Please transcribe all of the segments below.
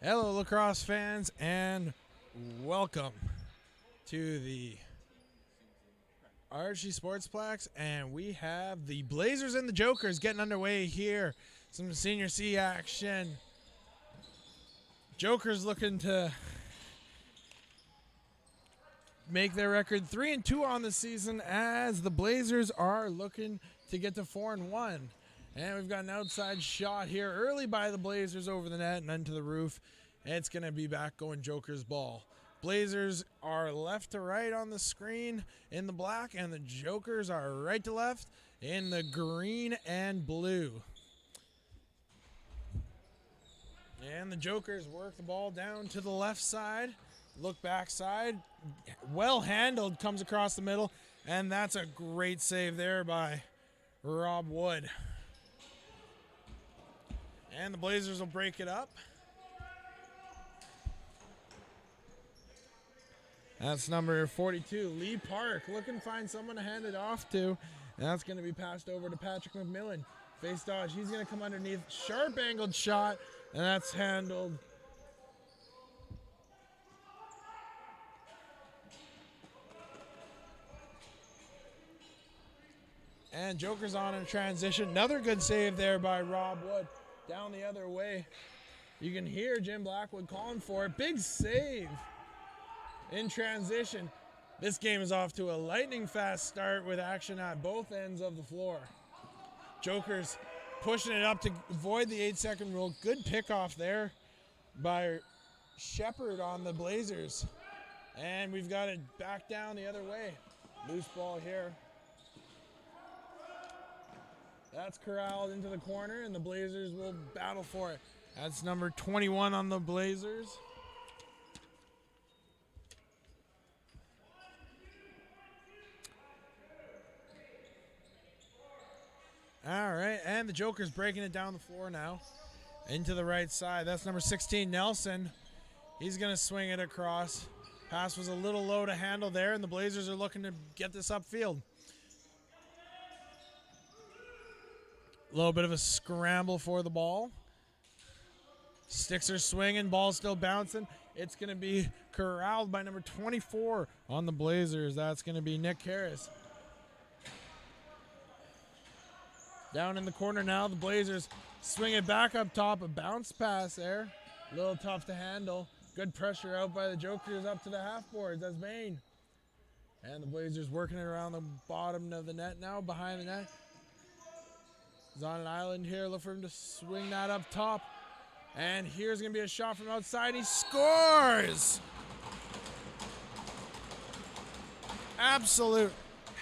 Hello, lacrosse fans, and welcome to the Archie Sportsplex. And we have the Blazers and the Jokers getting underway here. Some Senior C action. Jokers looking to make their record 3-2 on the season, as the Blazers are looking to get to 4-1. And we've got an outside shot here early by the Blazers over the net and into the roof. It's going to be back going Joker's ball. Blazers are left to right on the screen in the black, and the Jokers are right to left in the green and blue. And the Jokers work the ball down to the left side. Look backside. Well handled, comes across the middle, and that's a great save there by Rob Wood. And the Blazers will break it up. That's number 42, Lee Park, looking to find someone to hand it off to. And that's going to be passed over to Patrick McMillan. Face dodge, he's going to come underneath. Sharp angled shot, and that's handled. And Joker's on in transition. Another good save there by Rob Wood. Down the other way. You can hear Jim Blackwood calling for it. Big save in transition. This game is off to a lightning fast start with action at both ends of the floor. Jokers pushing it up to avoid the 8-second rule. Good pickoff there by Shepard on the Blazers. And we've got it back down the other way. Loose ball here. That's corralled into the corner, and the Blazers will battle for it. That's number 21 on the Blazers. All right, and the Joker's breaking it down the floor now into the right side. That's number 16, Nelson. He's going to swing it across. Pass was a little low to handle there, and the Blazers are looking to get this upfield. A little bit of a scramble for the ball. Sticks are swinging, ball's still bouncing. It's going to be corralled by number 24 on the Blazers. That's going to be Nick Harris. Down in the corner now, the Blazers swing it back up top. A bounce pass there. A little tough to handle. Good pressure out by the Jokers up to the half boards. That's Bain. And the Blazers working it around the bottom of the net now, behind the net. He's on an island here. Look for him to swing that up top. And here's going to be a shot from outside. He scores! Absolute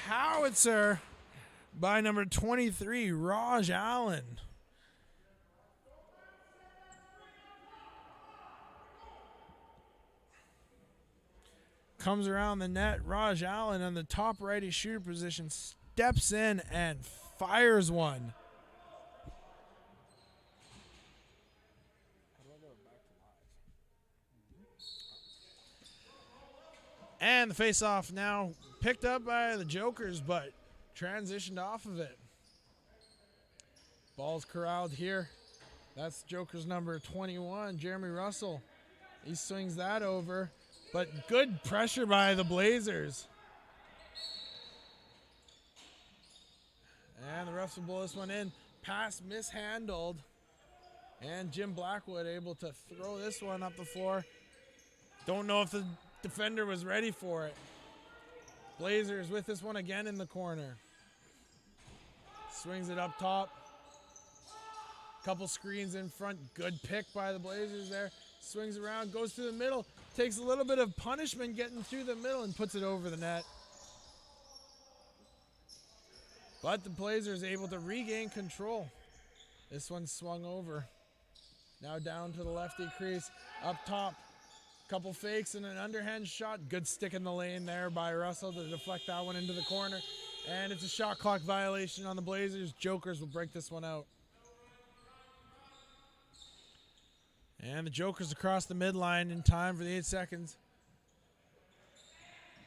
howitzer by number 23, Raj Allen. Comes around the net. Raj Allen on the top righty shooter position steps in and fires one. And the face-off now picked up by the Jokers, but transitioned off of it. Ball's corralled here. That's Joker's number 21, Jeremy Russell. He swings that over, but good pressure by the Blazers. And the refs will blow this one in. Pass mishandled. And Jim Blackwood able to throw this one up the floor. Don't know if the defender was ready for it. Blazers with this one again in the corner. Swings it up top. Couple screens in front. Good pick by the Blazers there. Swings around, goes through the middle. Takes a little bit of punishment getting through the middle and puts it over the net. But the Blazers able to regain control. This one swung over. Now down to the lefty crease. Up top. Couple fakes and an underhand shot. Good stick in the lane there by Russell to deflect that one into the corner. And it's a shot clock violation on the Blazers. Jokers will break this one out. And the Jokers across the midline in time for the 8 seconds.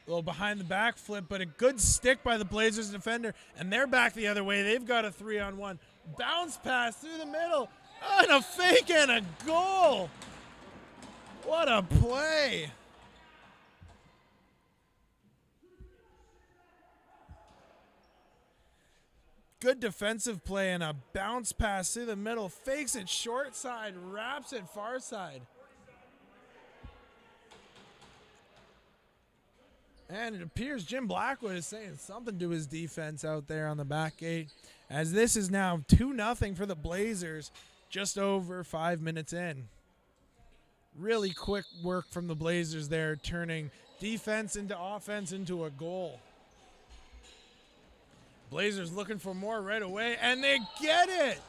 A little behind the back flip, but a good stick by the Blazers defender. And they're back the other way. They've got a 3-on-1. Bounce pass through the middle. And a fake and a goal. What a play. Good defensive play and a bounce pass through the middle. Fakes it short side, wraps it far side. And it appears Jim Blackwood is saying something to his defense out there on the back gate, as this is now 2-0 for the Blazers just over 5 minutes in. Really quick work from the Blazers there, turning defense into offense into a goal. Blazers looking for more right away, and they get it.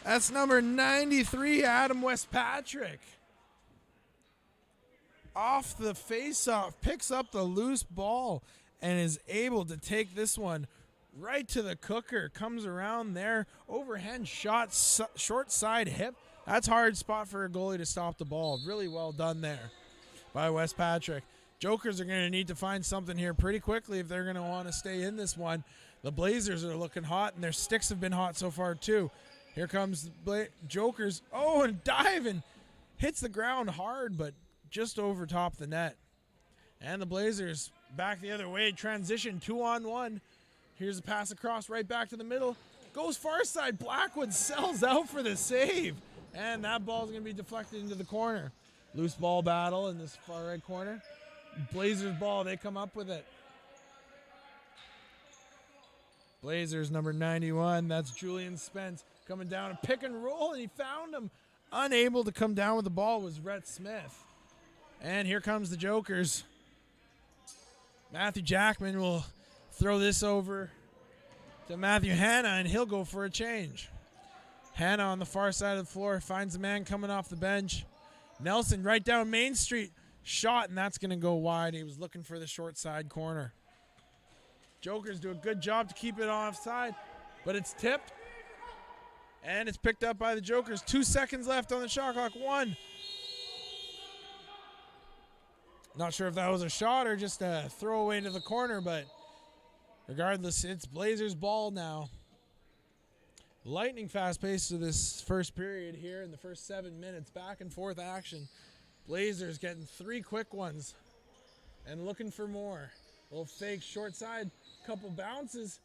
That's number 93, Adam Westpatrick. Off the face-off, picks up the loose ball, and is able to take this one right to the cooker. Comes around there, overhand shot, short side hip. That's a hard spot for a goalie to stop the ball. Really well done there by Westpatrick. Jokers are going to need to find something here pretty quickly if they're going to want to stay in this one. The Blazers are looking hot, and their sticks have been hot so far too. Here comes the Jokers. Oh, and diving. Hits the ground hard, but just over top the net. And the Blazers back the other way. Transition 2-on-1. Here's a pass across right back to the middle. Goes far side. Blackwood sells out for the save. And that ball's going to be deflected into the corner. Loose ball battle in this far right corner. Blazers ball, they come up with it. Blazers number 91, that's Julian Spence coming down, a pick and roll, and he found him. Unable to come down with the ball was Rhett Smith. And here comes the Jokers. Matthew Jackman will throw this over to Matthew Hanna, and he'll go for a change. Hanna on the far side of the floor finds a man coming off the bench. Nelson right down Main Street. Shot, and that's going to go wide. He was looking for the short side corner. Jokers do a good job to keep it offside, but it's tipped, and it's picked up by the Jokers. 2 seconds left on the shot clock. 1. Not sure if that was a shot or just a throwaway into the corner, but regardless, it's Blazers ball now. Lightning fast pace to this first period here in the first 7 minutes. Back and forth action. Blazers getting 3 quick ones and looking for more. Little fake short side, couple bounces.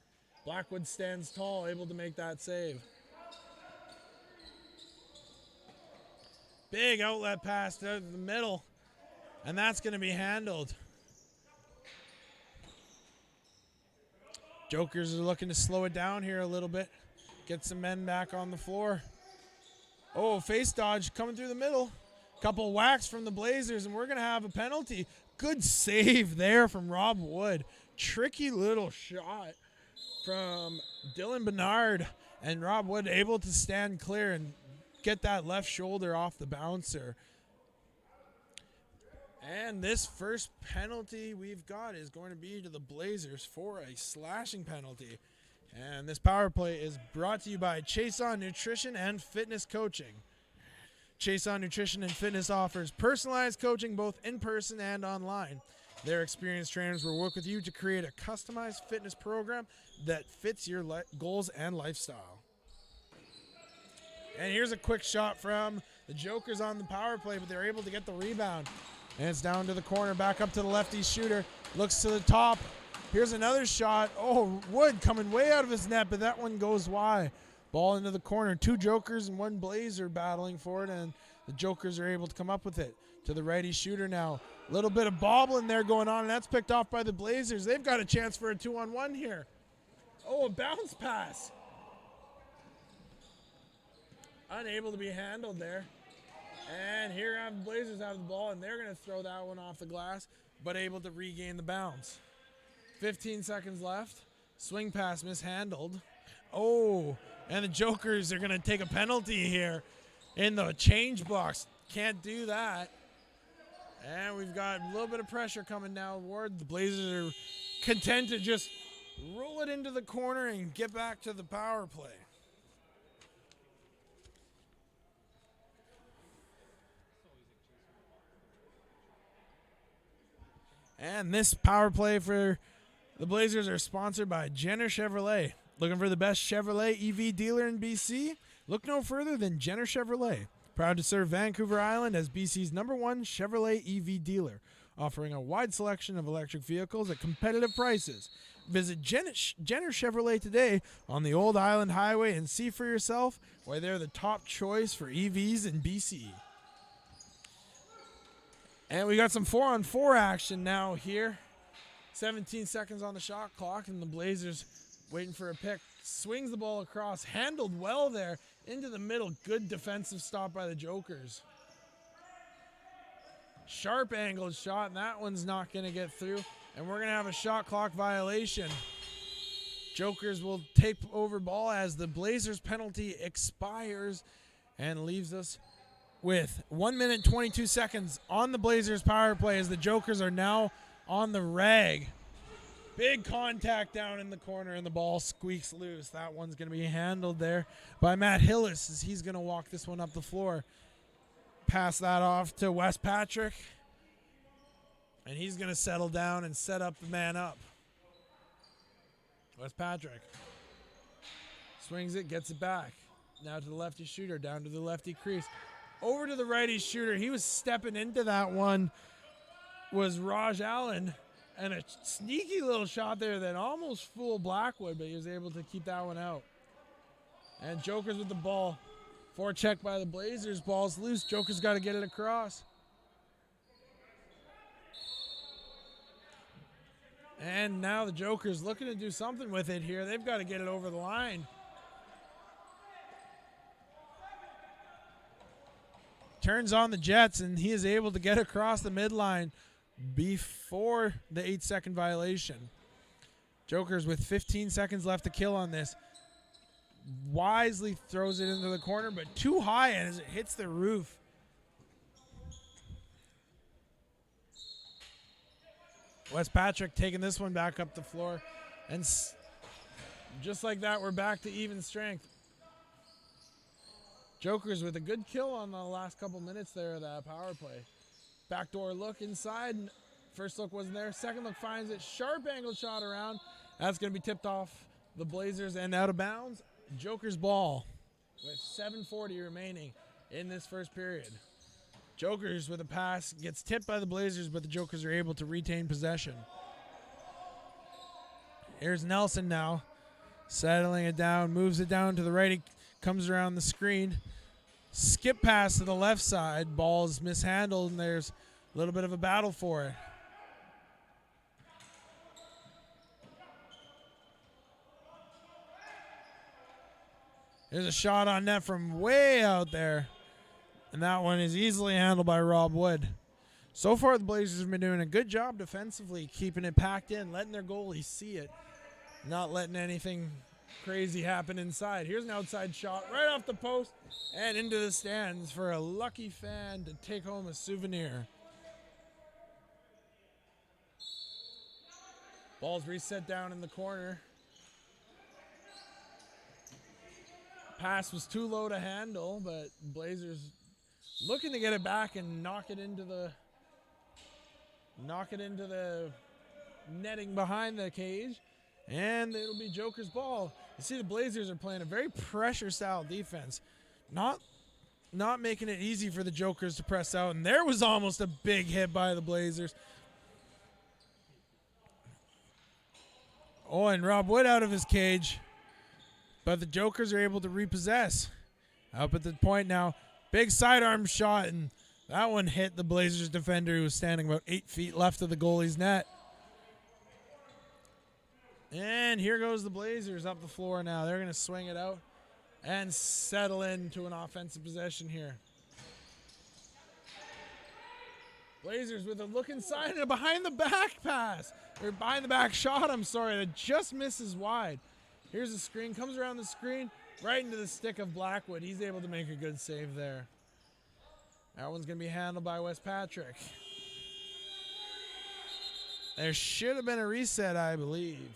Blackwood stands tall, able to make that save. Big outlet pass to the middle, and that's going to be handled. Jokers are looking to slow it down here a little bit. Get some men back on the floor. Oh, face dodge coming through the middle. Couple whacks from the Blazers, and we're going to have a penalty. Good save there from Rob Wood. Tricky little shot from Dylan Bernard, and Rob Wood able to stand clear and get that left shoulder off the bouncer. And this first penalty we've got is going to be to the Blazers for a slashing penalty. And this power play is brought to you by Chase On Nutrition and Fitness Coaching. Chase On Nutrition and Fitness offers personalized coaching both in person and online. Their experienced trainers will work with you to create a customized fitness program that fits your goals and lifestyle. And here's a quick shot from the Jokers on the power play, but they're able to get the rebound. And it's down to the corner, back up to the lefty shooter. Looks to the top. Here's another shot. Oh, Wood coming way out of his net, but that one goes wide. Ball into the corner. 2 Jokers and 1 Blazer battling for it, and the Jokers are able to come up with it. To the righty shooter now. A little bit of bobbling there going on, and that's picked off by the Blazers. They've got a chance for a 2-on-1 here. Oh, a bounce pass. Unable to be handled there. And here the Blazers have the ball, and they're going to throw that one off the glass, but able to regain the bounce. 15 seconds left. Swing pass mishandled. Oh, and the Jokers are going to take a penalty here in the change box. Can't do that. And we've got a little bit of pressure coming now, Ward. The Blazers are content to just roll it into the corner and get back to the power play. And this power play for the Blazers are sponsored by Jenner Chevrolet. Looking for the best Chevrolet EV dealer in BC? Look no further than Jenner Chevrolet. Proud to serve Vancouver Island as BC's #1 Chevrolet EV dealer, offering a wide selection of electric vehicles at competitive prices. Visit Jenner Chevrolet today on the Old Island Highway and see for yourself why they're the top choice for EVs in BC. And we got some 4-on-4 action now here. 17 seconds on the shot clock, and the Blazers waiting for a pick. Swings the ball across, handled well there into the middle. Good defensive stop by the Jokers. Sharp angled shot, and that one's not going to get through. And we're going to have a shot clock violation. Jokers will take over ball as the Blazers penalty expires and leaves us with 1 minute 22 seconds on the Blazers power play as the Jokers are now on the rag. Big contact down in the corner and the ball squeaks loose. That one's going to be handled there by Matt Hillis as he's going to walk this one up the floor. Pass that off to Wes Patrick. And he's going to settle down and set up the man up. Wes Patrick swings it, gets it back. Now to the lefty shooter, down to the lefty crease. Over to the righty shooter. He was stepping into that one. Was Raj Allen. And a sneaky little shot there that almost fooled Blackwood, but he was able to keep that one out. And Jokers with the ball. Forecheck by the Blazers. Ball's loose. Jokers got to get it across. And now the Jokers looking to do something with it here. They've got to get it over the line. Turns on the Jets, and he is able to get across the midline before the 8-second violation. Jokers with 15 seconds left to kill on this. Wisely throws it into the corner, but too high as it hits the roof. Wes Patrick taking this one back up the floor. And just like that, we're back to even strength. Jokers with a good kill on the last couple minutes there of that power play. Backdoor look inside. First look wasn't there. Second look finds it. Sharp angled shot around. That's going to be tipped off the Blazers and out of bounds. Jokers ball with 7:40 remaining in this first period. Jokers with a pass gets tipped by the Blazers, but the Jokers are able to retain possession. Here's Nelson now. Settling it down. Moves it down to the right. He comes around the screen. Skip pass to the left side. Ball's mishandled, and there's a little bit of a battle for it. There's a shot on net from way out there. And that one is easily handled by Rob Wood. So far, the Blazers have been doing a good job defensively, keeping it packed in, letting their goalies see it, not letting anything crazy happen inside. Here's an outside shot right off the post and into the stands for a lucky fan to take home a souvenir. Ball's reset down in the corner. Pass was too low to handle, but Blazers looking to get it back and knock it into the netting behind the cage. And it'll be Joker's ball. You see the Blazers are playing a very pressure-style defense. Not making it easy for the Jokers to press out. And there was almost a big hit by the Blazers. Oh, and Rob Wood out of his cage. But the Jokers are able to repossess. Up at the point now. Big sidearm shot, and that one hit the Blazers defender who was standing about 8 feet left of the goalie's net. And here goes the Blazers up the floor now. They're going to swing it out and settle into an offensive possession here. Blazers with a look inside and a behind the back pass. Or behind the back shot, I'm sorry, that just misses wide. Here's the screen, comes around the screen, right into the stick of Blackwood. He's able to make a good save there. That one's going to be handled by Wes Patrick. There should have been a reset, I believe.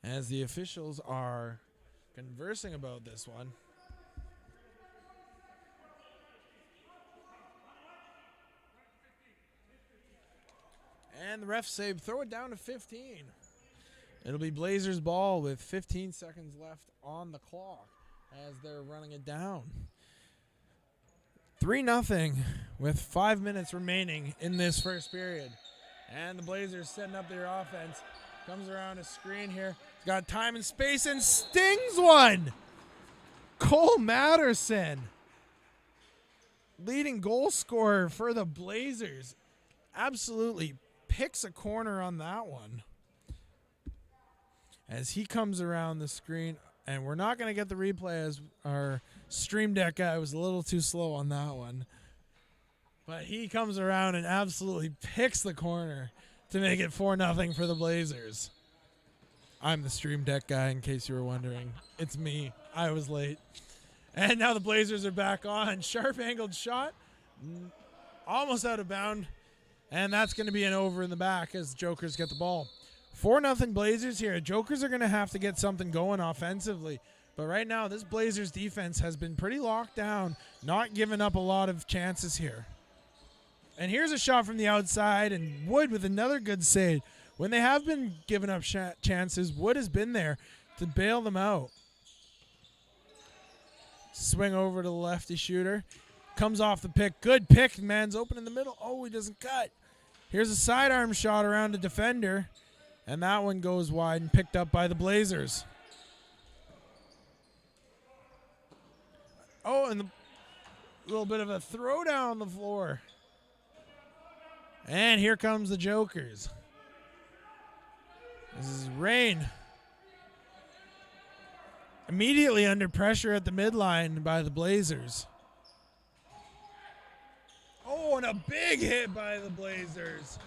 As the officials are conversing about this one. And the ref say throw it down to 15. It'll be Blazers ball with 15 seconds left on the clock as they're running it down. 3-0 with 5 minutes remaining in this first period. And the Blazers setting up their offense. Comes around a screen here. He's got time and space and stings one. Cole Matterson, leading goal scorer for the Blazers, absolutely picks a corner on that one. As he comes around the screen, and we're not going to get the replay as our stream deck guy was a little too slow on that one. But he comes around and absolutely picks the corner to make it 4-0 for the Blazers. I'm the stream deck guy, in case you were wondering. It's me. I was late. And now the Blazers are back on. Sharp angled shot. Almost out of bound. And that's going to be an over in the back as Jokers get the ball. 4-0 Blazers here. Jokers are going to have to get something going offensively. But right now, this Blazers defense has been pretty locked down, not giving up a lot of chances here. And here's a shot from the outside, and Wood with another good save. When they have been giving up chances, Wood has been there to bail them out. Swing over to the lefty shooter. Comes off the pick. Good pick. Man's open in the middle. Oh, he doesn't cut. Here's a sidearm shot around a defender. And that one goes wide and picked up by the Blazers. Oh, and a little bit of a throwdown on the floor. And here comes the Jokers. This is Rain. Immediately under pressure at the midline by the Blazers. Oh, and a big hit by the Blazers.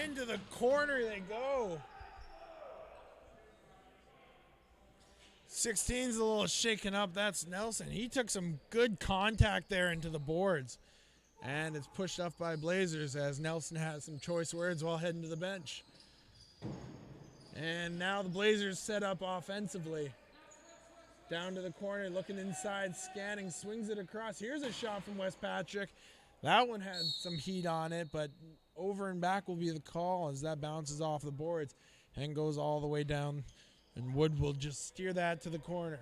Into the corner they go. 16's a little shaken up. That's Nelson. He took some good contact there into the boards. And it's pushed up by Blazers as Nelson has some choice words while heading to the bench. And now the Blazers set up offensively. Down to the corner, looking inside, scanning, swings it across. Here's a shot from Wes Patrick. That one had some heat on it, but over and back will be the call as that bounces off the boards and goes all the way down. And Wood will just steer that to the corner.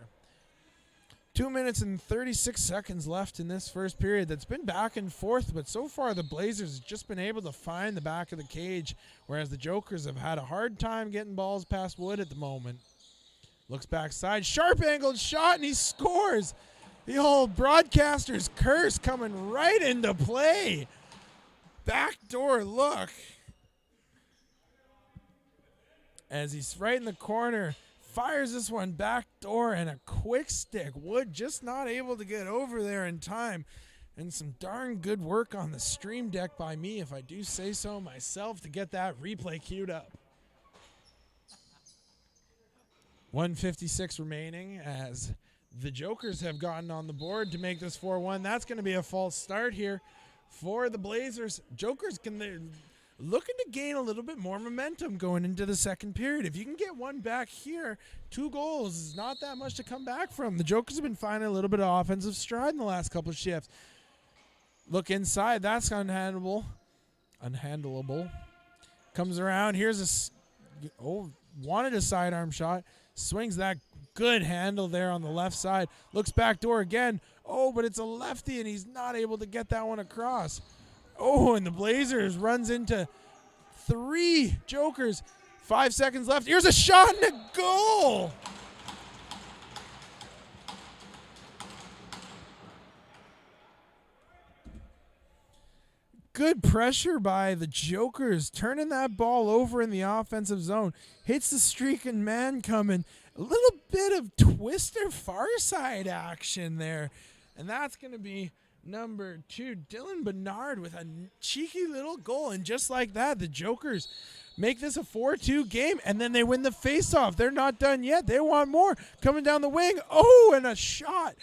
2 minutes and 36 seconds left in this first period. That's been back and forth, but so far the Blazers have just been able to find the back of the cage, whereas the Jokers have had a hard time getting balls past Wood at the moment. Looks backside, sharp angled shot, and he scores. The old broadcaster's curse coming right into play. Backdoor look. As he's right in the corner, fires this one back door and a quick stick. Wood just not able to get over there in time. And some darn good work on the stream deck by me, if I do say so myself, to get that replay queued up. 1:56 remaining as the Jokers have gotten on the board to make this 4-1. That's going to be a false start here for the Blazers. Jokers they're looking to gain a little bit more momentum going into the second period. If you can get one back here, 2 goals is not that much to come back from. The Jokers have been finding a little bit of offensive stride in the last couple of shifts. Look inside. That's unhandleable. Comes around. Here's wanted a sidearm shot. Swings that good handle there on the left side. Looks back door again. Oh, but it's a lefty, and he's not able to get that one across. Oh, and the Blazers runs into 3 Jokers. 5 seconds left. Here's a shot and a goal. Good pressure by the Jokers, turning that ball over in the offensive zone. Hits the streaking man coming. A little bit of twister far side action there. And that's going to be number 2, Dylan Bernard with a cheeky little goal. And just like that, the Jokers make this a 4-2 game, and then they win the faceoff. They're not done yet. They want more. Coming down the wing. Oh, and a shot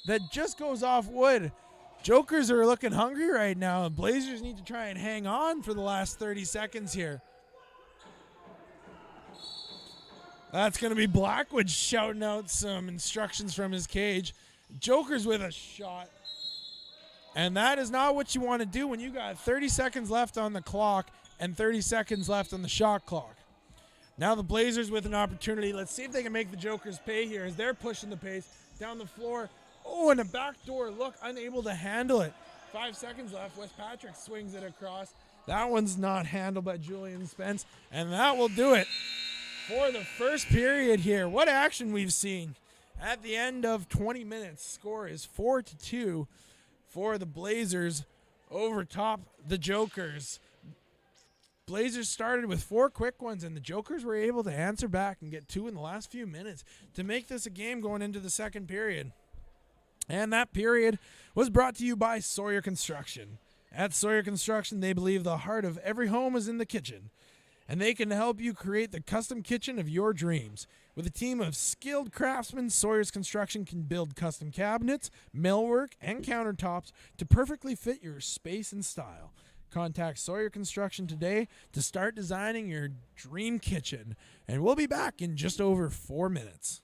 that just goes off Wood. Jokers are looking hungry right now. Blazers need to try and hang on for the last 30 seconds here. That's going to be Blackwood shouting out some instructions from his cage. Jokers with a shot. And that is not what you want to do when you got 30 seconds left on the clock and 30 seconds left on the shot clock. Now the Blazers with an opportunity. Let's see if they can make the Jokers pay here as they're pushing the pace down the floor. Oh, and a backdoor look, unable to handle it. 5 seconds left. Wes Patrick swings it across. That one's not handled by Julian Spence, and that will do it for the first period here. What action we've seen. At the end of 20 minutes, score is 4-2 for the Blazers over top the Jokers. Blazers started with 4 quick ones, and the Jokers were able to answer back and get 2 in the last few minutes to make this a game going into the second period. And that period was brought to you by Sawyer Construction. At Sawyer Construction, they believe the heart of every home is in the kitchen, and they can help you create the custom kitchen of your dreams. With a team of skilled craftsmen, Sawyer's Construction can build custom cabinets, millwork, and countertops to perfectly fit your space and style. Contact Sawyer Construction today to start designing your dream kitchen, and we'll be back in just over 4 minutes.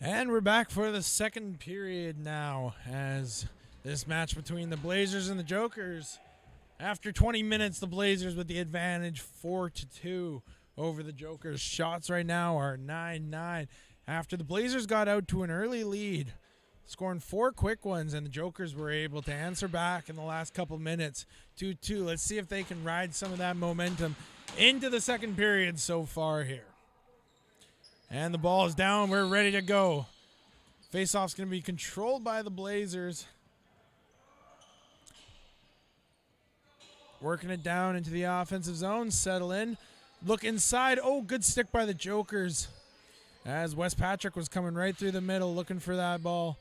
And we're back for the second period now, as this match between the Blazers and the Jokers. After 20 minutes, the Blazers with the advantage, 4-2 over the Jokers. Shots right now are 9-9. After the Blazers got out to an early lead, scoring 4 quick ones, and the Jokers were able to answer back in the last couple minutes, 2-2. Let's see if they can ride some of that momentum into the second period so far here. And the ball is down. We're ready to go. Faceoff's going to be controlled by the Blazers. Working it down into the offensive zone. Settle in. Look inside. Oh, good stick by the Jokers. As Wes Patrick was coming right through the middle looking for that ball.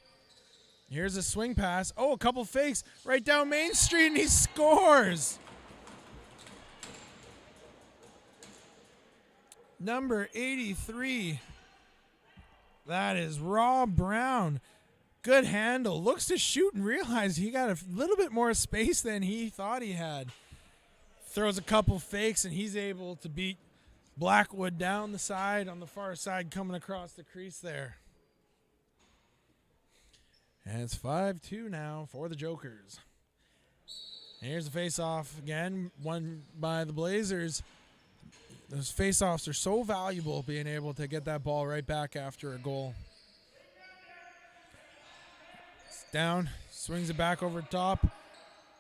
Here's a swing pass. Oh, a couple fakes right down Main Street, and he scores. Number 83. That is Rob Brown. Good handle. Looks to shoot and realize he got a little bit more space than he thought he had. Throws a couple fakes, and he's able to beat Blackwood down the side on the far side, coming across the crease there. And it's 5-2 now for the Jokers. Here's the face-off again, won by the Blazers. Those face-offs are so valuable, being able to get that ball right back after a goal. It's down, swings it back over top.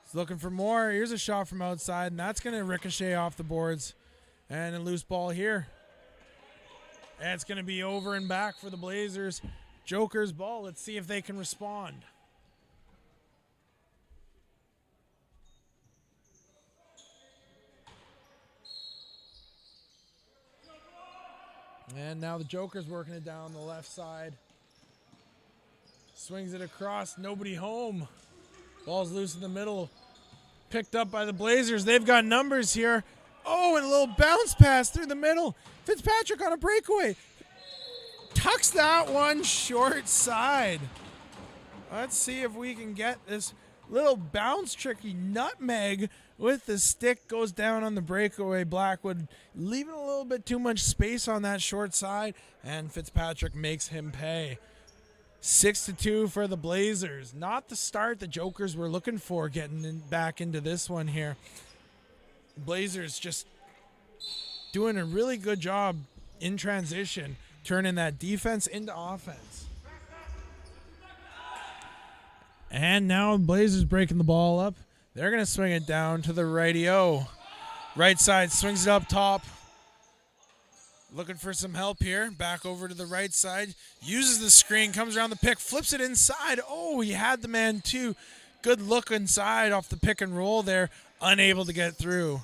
He's looking for more. Here's a shot from outside, and that's going to ricochet off the boards. And a loose ball here. And it's going to be over and back for the Blazers. Jokers ball. Let's see if they can respond. And now the Jokers working it down the left side. Swings it across. Nobody home. Ball's loose in the middle. Picked up by the Blazers. They've got numbers here. Oh, and a little bounce pass through the middle. Fitzpatrick on a breakaway. Tucks that one short side. Let's see if we can get this little bounce tricky nutmeg with the stick. Goes down on the breakaway. Blackwood leaving a little bit too much space on that short side, and Fitzpatrick makes him pay. 6-2 for the Blazers. Not the start the Jokers were looking for, getting back into this one here. Blazers just doing a really good job in transition, turning that defense into offense. And now Blazers breaking the ball up. They're going to swing it down to the righty-o. Right side swings it up top. Looking for some help here. Back over to the right side. Uses the screen, comes around the pick, flips it inside. Oh, he had the man too. Good look inside off the pick and roll there. Unable to get through.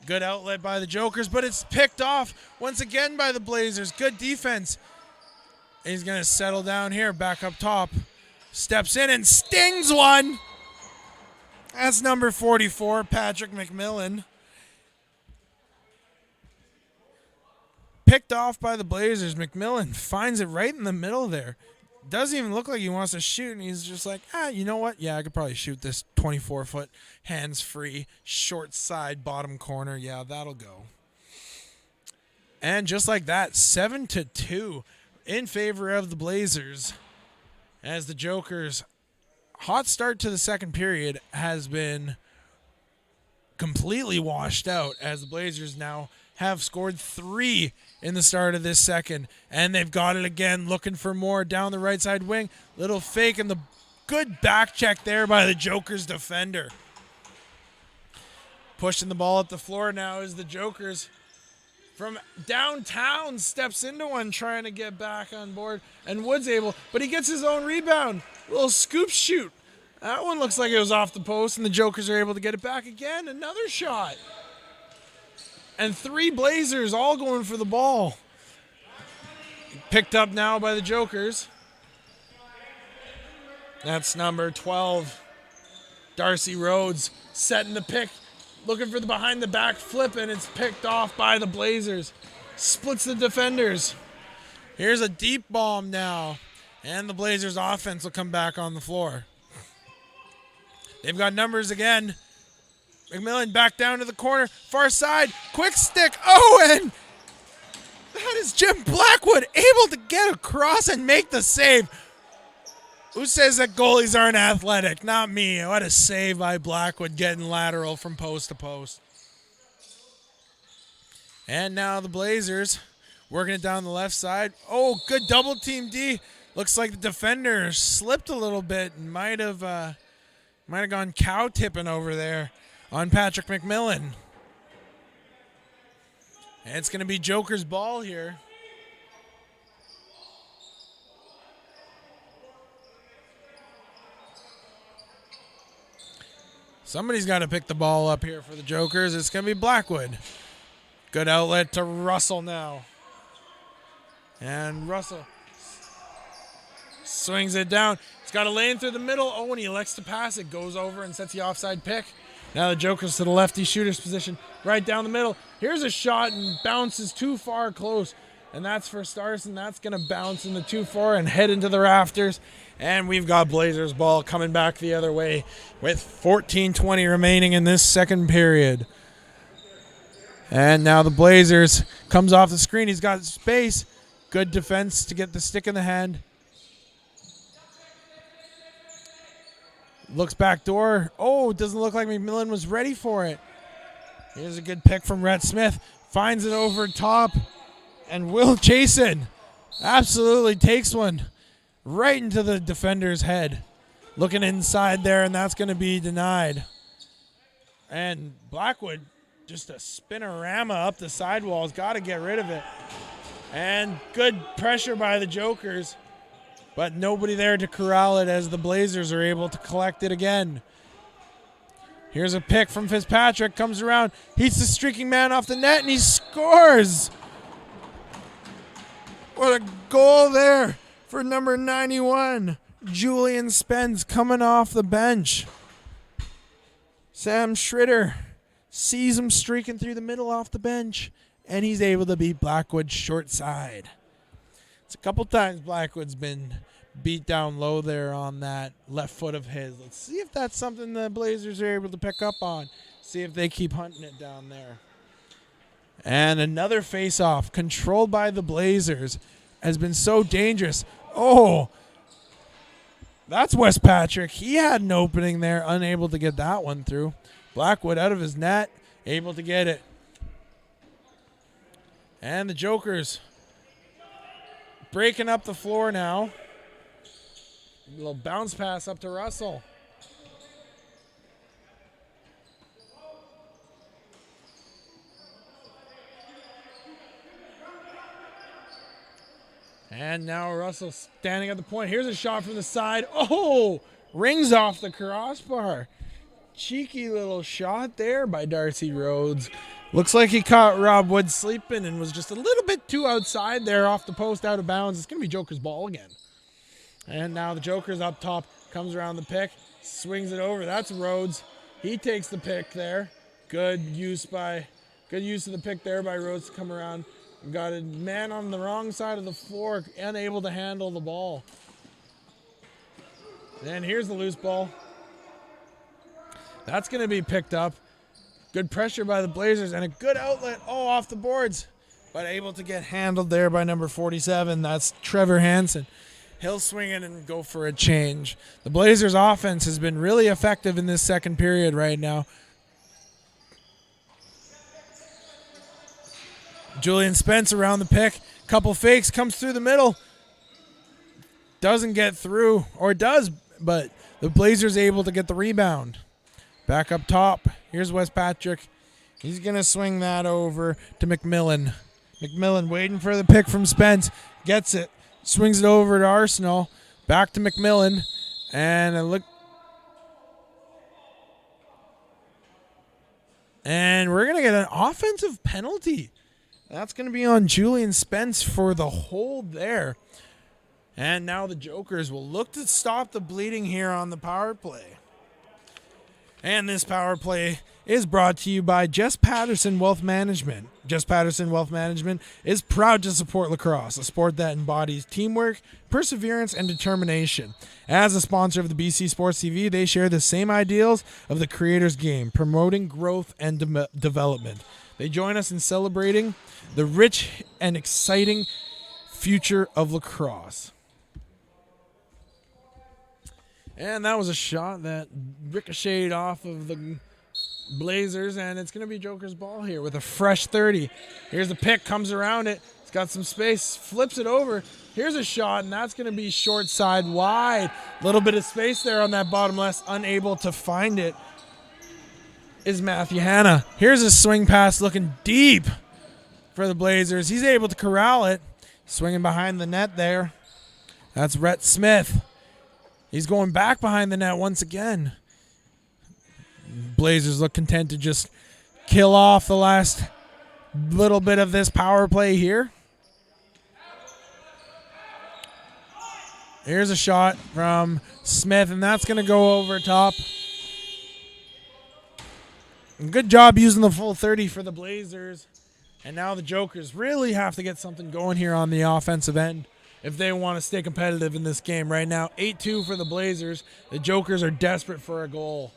Good outlet by the Jokers, but it's picked off once again by the Blazers. Good defense. He's going to settle down here, back up top. Steps in and stings one. That's number 44, Patrick McMillan. Picked off by the Blazers. McMillan finds it right in the middle there. Doesn't even look like he wants to shoot, and he's just like, you know what? Yeah, I could probably shoot this 24-foot, hands-free, short side, bottom corner. Yeah, that'll go. And just like that, 7-2 in favor of the Blazers, as the Jokers' hot start to the second period has been completely washed out, as the Blazers now have scored 3 in the start of this second, and they've got it again, looking for more down the right side wing. Little fake, and the good back check there by the Jokers defender. Pushing the ball up the floor now is the Jokers. From downtown, steps into one, trying to get back on board, and Wood's able, but he gets his own rebound. Little scoop shoot. That one looks like it was off the post, and the Jokers are able to get it back again. Another shot. And 3 Blazers all going for the ball. Picked up now by the Jokers. That's number 12. Darcy Rhodes setting the pick. Looking for the behind the back flip, and it's picked off by the Blazers. Splits the defenders. Here's a deep bomb now. And the Blazers offense will come back on the floor. They've got numbers again. McMillan back down to the corner. Far side. Quick stick. Oh, and that is Jim Blackwood Blackwood able to get across and make the save. Who says that goalies aren't athletic? Not me. What a save by Blackwood, getting lateral from post to post. And now the Blazers working it down the left side. Oh, good double team D. Looks like the defender slipped a little bit and might have gone cow tipping over there on Patrick McMillan. And it's going to be Joker's ball here. Somebody's got to pick the ball up here for the Jokers. It's going to be Blackwood. Good outlet to Russell now. And Russell swings it down. He's got a lane through the middle. Oh, and he elects to pass it. Goes over and sets the offside pick. Now the Jokers to the lefty shooter's position. Right down the middle. Here's a shot and bounces too far close. And that's for Starson. That's going to bounce in the 2-4 and head into the rafters. And we've got Blazers ball coming back the other way with 14:20 remaining in this second period. And now the Blazers comes off the screen. He's got space. Good defense to get the stick in the hand. Looks back door. Oh, it doesn't look like McMillan was ready for it. Here's a good pick from Rhett Smith. Finds it over top. And Will Chasen absolutely takes one right into the defender's head. Looking inside there, and that's going to be denied. And Blackwood, just a spinorama up the sidewalls. Got to get rid of it. And good pressure by the Jokers. But nobody there to corral it as the Blazers are able to collect it again. Here's a pick from Fitzpatrick. Comes around. Heats the streaking man off the net, and he scores. What a goal there for number 91. Julian Spence coming off the bench. Sam Schritter sees him streaking through the middle off the bench, and he's able to beat Blackwood short side. It's a couple times Blackwood's been beat down low there on that left foot of his. Let's see if that's something the Blazers are able to pick up on. See if they keep hunting it down there. And another face-off controlled by the Blazers has been so dangerous. Oh, that's Wes Patrick. He had an opening there, unable to get that one through. Blackwood out of his net, able to get it. And the Jokers breaking up the floor now. A little bounce pass up to Russell. And now Russell standing at the point. Here's a shot from the side. Oh, rings off the crossbar. Cheeky little shot there by Darcy Rhodes. Looks like he caught Rob Wood sleeping and was just a little bit too outside there off the post, out of bounds. It's going to be Joker's ball again. And now the Joker's up top, comes around the pick, swings it over. That's Rhodes. He takes the pick there. Good use of the pick there by Rhodes to come around. We've got a man on the wrong side of the floor, unable to handle the ball. And here's the loose ball. That's going to be picked up. Good pressure by the Blazers and a good outlet. Oh, off the boards. But able to get handled there by number 47. That's Trevor Hansen. He'll swing it and go for a change. The Blazers' offense has been really effective in this second period right now. Julian Spence around the pick. Couple fakes, comes through the middle. Doesn't get through, or does, but the Blazers able to get the rebound. Back up top. Here's Wes Patrick. He's going to swing that over to McMillan. McMillan waiting for the pick from Spence. Gets it. Swings it over to Arsenal. Back to McMillan. And we're going to get an offensive penalty. That's going to be on Julian Spence for the hold there. And now the Jokers will look to stop the bleeding here on the power play. And this power play is brought to you by Jess Patterson Wealth Management. Jess Patterson Wealth Management is proud to support lacrosse, a sport that embodies teamwork, perseverance, and determination. As a sponsor of the BC Sports TV, they share the same ideals of the creator's game, promoting growth and development. They join us in celebrating the rich and exciting future of lacrosse. And that was a shot that ricocheted off of the Blazers, and it's going to be Joker's ball here with a fresh 30. Here's the pick, comes around it. It's got some space, flips it over. Here's a shot, and that's going to be short side wide. A little bit of space there on that bottom left, unable to find it is Matthew Hanna. Here's a swing pass looking deep for the Blazers. He's able to corral it. Swinging behind the net there. That's Rhett Smith. He's going back behind the net once again. Blazers look content to just kill off the last little bit of this power play here. Here's a shot from Smith, and that's going to go over top. Good job using the full 30 for the Blazers. And now the Jokers really have to get something going here on the offensive end if they want to stay competitive in this game. Right now, 8-2 for the Blazers. The Jokers are desperate for a goal.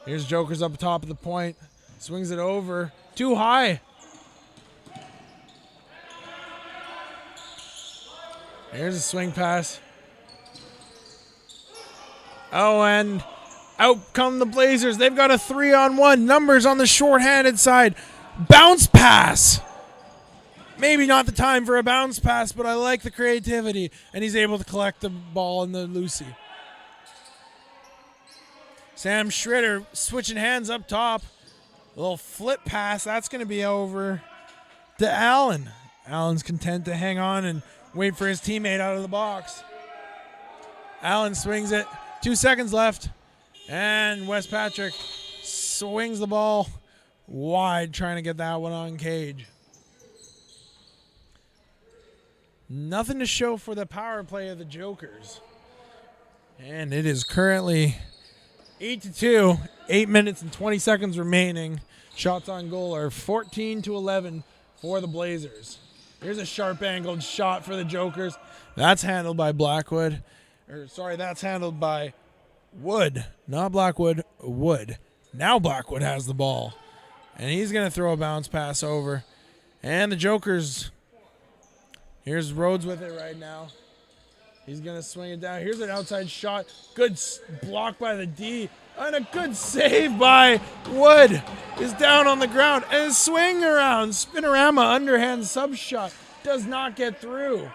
Here's Jokers up top of the point. Swings it over. Too high. Here's a swing pass. Oh, and out come the Blazers. They've got a 3-on-1. Numbers on the short-handed side. Bounce pass. Maybe not the time for a bounce pass, but I like the creativity. And he's able to collect the ball in the Lucy. Sam Schritter switching hands up top. A little flip pass. That's going to be over to Allen. Allen's content to hang on and wait for his teammate out of the box. Allen swings it. 2 seconds left. And Wes Patrick swings the ball wide, trying to get that one on cage. Nothing to show for the power play of the Jokers. And it is currently 8-2, 8 minutes and 20 seconds remaining. Shots on goal are 14-11 for the Blazers. Here's a sharp angled shot for the Jokers. That's handled by Blackwood. That's handled by Wood. Not Blackwood, Wood. Now Blackwood has the ball. And he's going to throw a bounce pass over. And the Jokers, here's Rhodes with it right now. He's going to swing it down. Here's an outside shot. Good block by the D. And a good save by Wood. Is down on the ground. And a swing around. Spinorama underhand sub shot. Does not get through.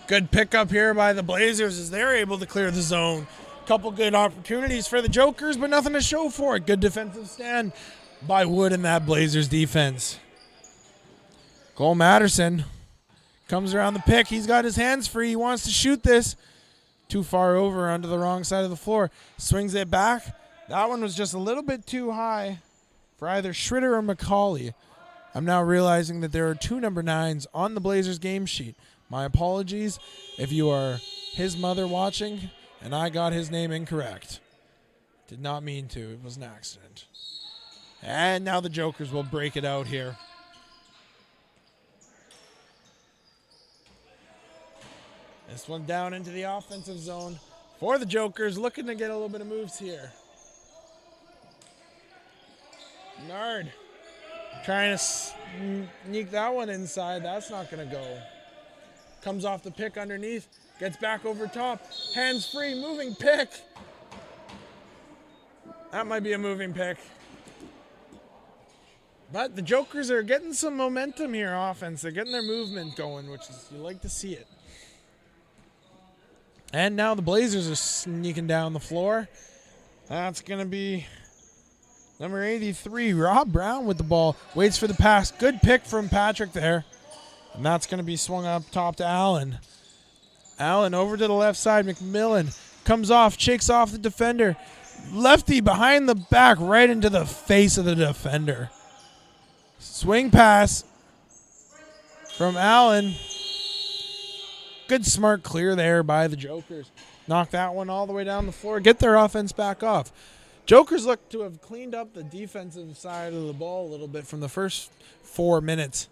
Good pickup here by the Blazers as they're able to clear the zone. Couple good opportunities for the Jokers, but nothing to show for it. Good defensive stand by Wood in that Blazers defense. Cole Matterson comes around the pick. He's got his hands free. He wants to shoot this. Too far over onto the wrong side of the floor. Swings it back. That one was just a little bit too high for either Schritter or McCauley. I'm now realizing that there are 2 number 9s on the Blazers game sheet. My apologies if you are his mother watching and I got his name incorrect. Did not mean to. It was an accident. And now the Jokers will break it out here. This one down into the offensive zone for the Jokers, looking to get a little bit of moves here. Nard trying to sneak that one inside. That's not going to go. Comes off the pick underneath, gets back over top, hands free, moving pick. That might be a moving pick. But the Jokers are getting some momentum here offense. They're getting their movement going, which is, you like to see it. And now the Blazers are sneaking down the floor. That's going to be number 83, Rob Brown with the ball. Waits for the pass. Good pick from Patrick there. And that's going to be swung up top to Allen. Allen over to the left side. McMillan comes off, shakes off the defender. Lefty behind the back, right into the face of the defender. Swing pass from Allen. Good smart clear there by the Jokers. Knock that one all the way down the floor. Get their offense back off. Jokers look to have cleaned up the defensive side of the ball a little bit from the first 4 minutes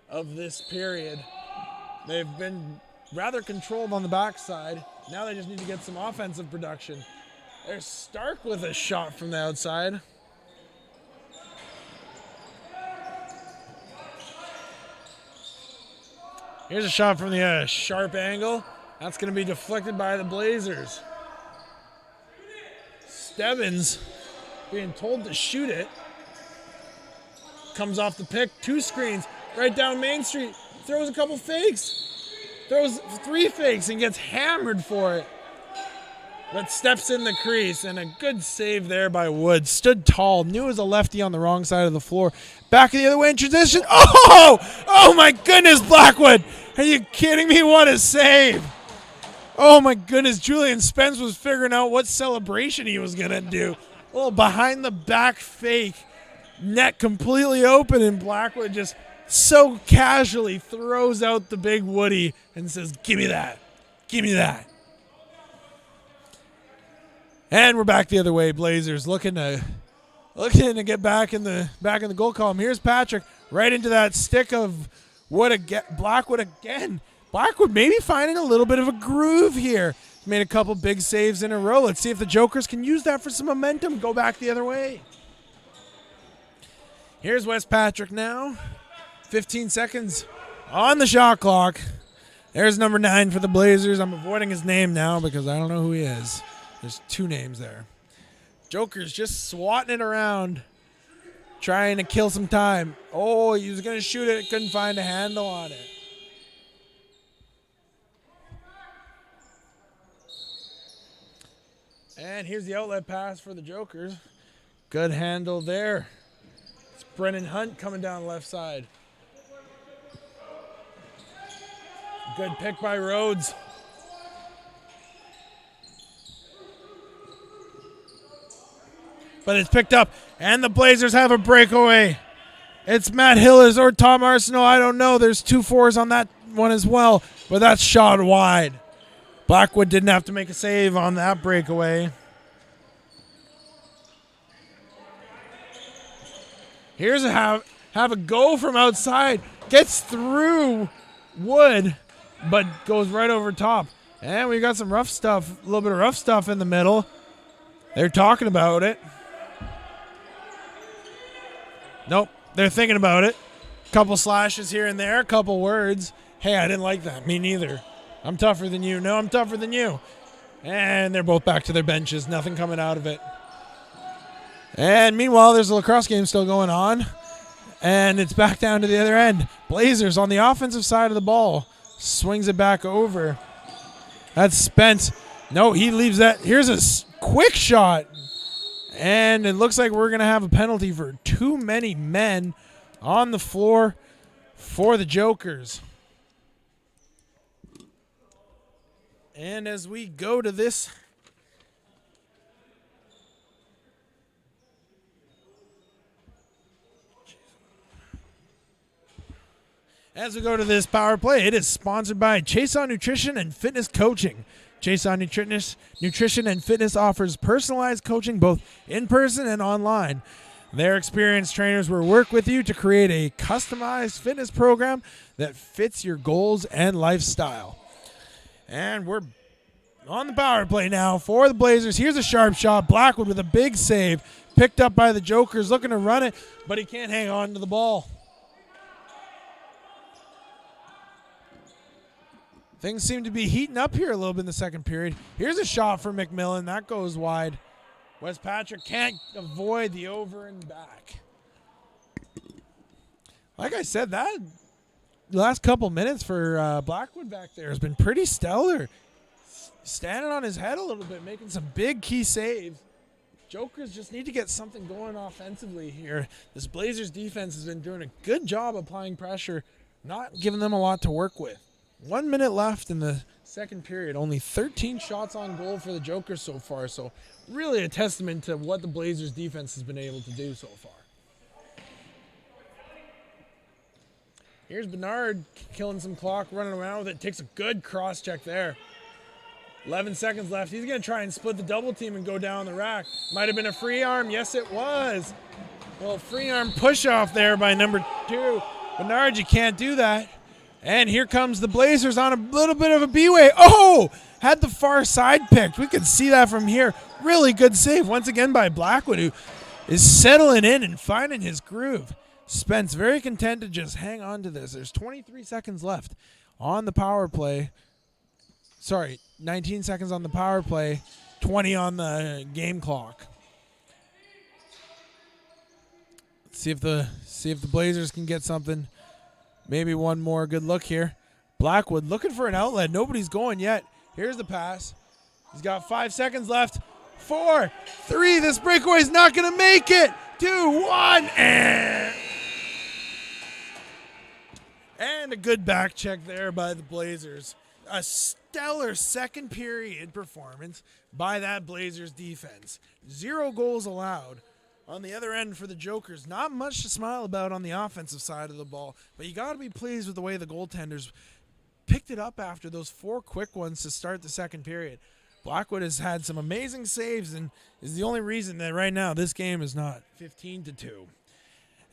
of this period. They've been rather controlled on the backside. Now they just need to get some offensive production. There's Stark with a shot from the outside. Here's a shot from the sharp angle. That's going to be deflected by the Blazers. Stebbins being told to shoot it. Comes off the pick, 2 screens, right down Main Street. Throws a couple fakes. Throws 3 fakes and gets hammered for it. But steps in the crease, and a good save there by Wood. Stood tall, knew it was a lefty on the wrong side of the floor. Back the other way in transition. Oh! Oh my goodness, Blackwood! Are you kidding me? What a save! Oh my goodness, Julian Spence was figuring out what celebration he was going to do. A little behind the back fake. Net completely open, and Blackwood just so casually throws out the big Woody and says, "Give me that. Give me that." And we're back the other way. Blazers looking to get back in the goal column. Here's Patrick right into that stick of Wood again. Blackwood again. Blackwood maybe finding a little bit of a groove here. Made a couple big saves in a row. Let's see if the Jokers can use that for some momentum. Go back the other way. Here's Wes Patrick now. 15 seconds on the shot clock. There's number 9 for the Blazers. I'm avoiding his name now because I don't know who he is. There's 2 names there. Jokers just swatting it around, trying to kill some time. Oh, he was going to shoot it. Couldn't find a handle on it. And here's the outlet pass for the Jokers. Good handle there. It's Brennan Hunt coming down the left side. Good pick by Rhodes. But it's picked up, and the Blazers have a breakaway. It's Matt Hillis or Tom Arsenault. I don't know. There's 2 4s on that one as well, but that's shot wide. Blackwood didn't have to make a save on that breakaway. Here's a have a go from outside. Gets through Wood, but goes right over top. And we got some rough stuff, a little bit of rough stuff in the middle. They're talking about it. Nope, they're thinking about it. Couple slashes here and there, couple words. Hey, I didn't like that. Me neither. I'm tougher than you. No, I'm tougher than you. And they're both back to their benches. Nothing coming out of it. And meanwhile, there's a lacrosse game still going on. And it's back down to the other end. Blazers on the offensive side of the ball. Swings it back over. That's Spence. No, he leaves that. Here's a quick shot. And it looks like we're going to have a penalty for too many men on the floor for the Jokers. And as we go to this, power play, it is sponsored by Chase On Nutrition and Fitness Coaching. Chase On Nutrition and Fitness offers personalized coaching both in person and online. Their experienced trainers will work with you to create a customized fitness program that fits your goals and lifestyle. And we're on the power play now for the Blazers. Here's a sharp shot. Blackwood with a big save. Picked up by the Jokers, looking to run it, but he can't hang on to the ball. Things seem to be heating up here a little bit in the second period. Here's a shot for McMillan. That goes wide. Wes Patrick can't avoid the over and back. Like I said, that last couple minutes for Blackwood back there has been pretty stellar. Standing on his head a little bit, making some big key saves. Jokers just need to get something going offensively here. This Blazers defense has been doing a good job applying pressure, not giving them a lot to work with. 1 minute left in the second period. Only 13 shots on goal for the Jokers so far. So really a testament to what the Blazers defense has been able to do so far. Here's Bernard killing some clock, running around with it. Takes a good cross check there. 11 seconds left. He's going to try and split the double team and go down the rack. Might have been a free arm. Yes, it was. Well, free arm push off there by number 2. Bernard, you can't do that. And here comes the Blazers on a little bit of a B-way. Oh, had the far side picked. We could see that from here. Really good save once again by Blackwood, who is settling in and finding his groove. Spence very content to just hang on to this. There's 23 seconds left. on the power play. Sorry, 19 seconds on the power play, 20 on the game clock. See if the Blazers can get something. Maybe one more good look here. Blackwood looking for an outlet. Nobody's going yet. Here's the pass. He's got 5 seconds left. 4, 3. This breakaway's not going to make it. 2, 1. And a good back check there by the Blazers. A stellar second period performance by that Blazers defense. 0 goals allowed. On the other end for the Jokers, not much to smile about on the offensive side of the ball, but you got to be pleased with the way the goaltenders picked it up after those 4 quick ones to start the second period. Blackwood has had some amazing saves and is the only reason that right now this game is not 15-2.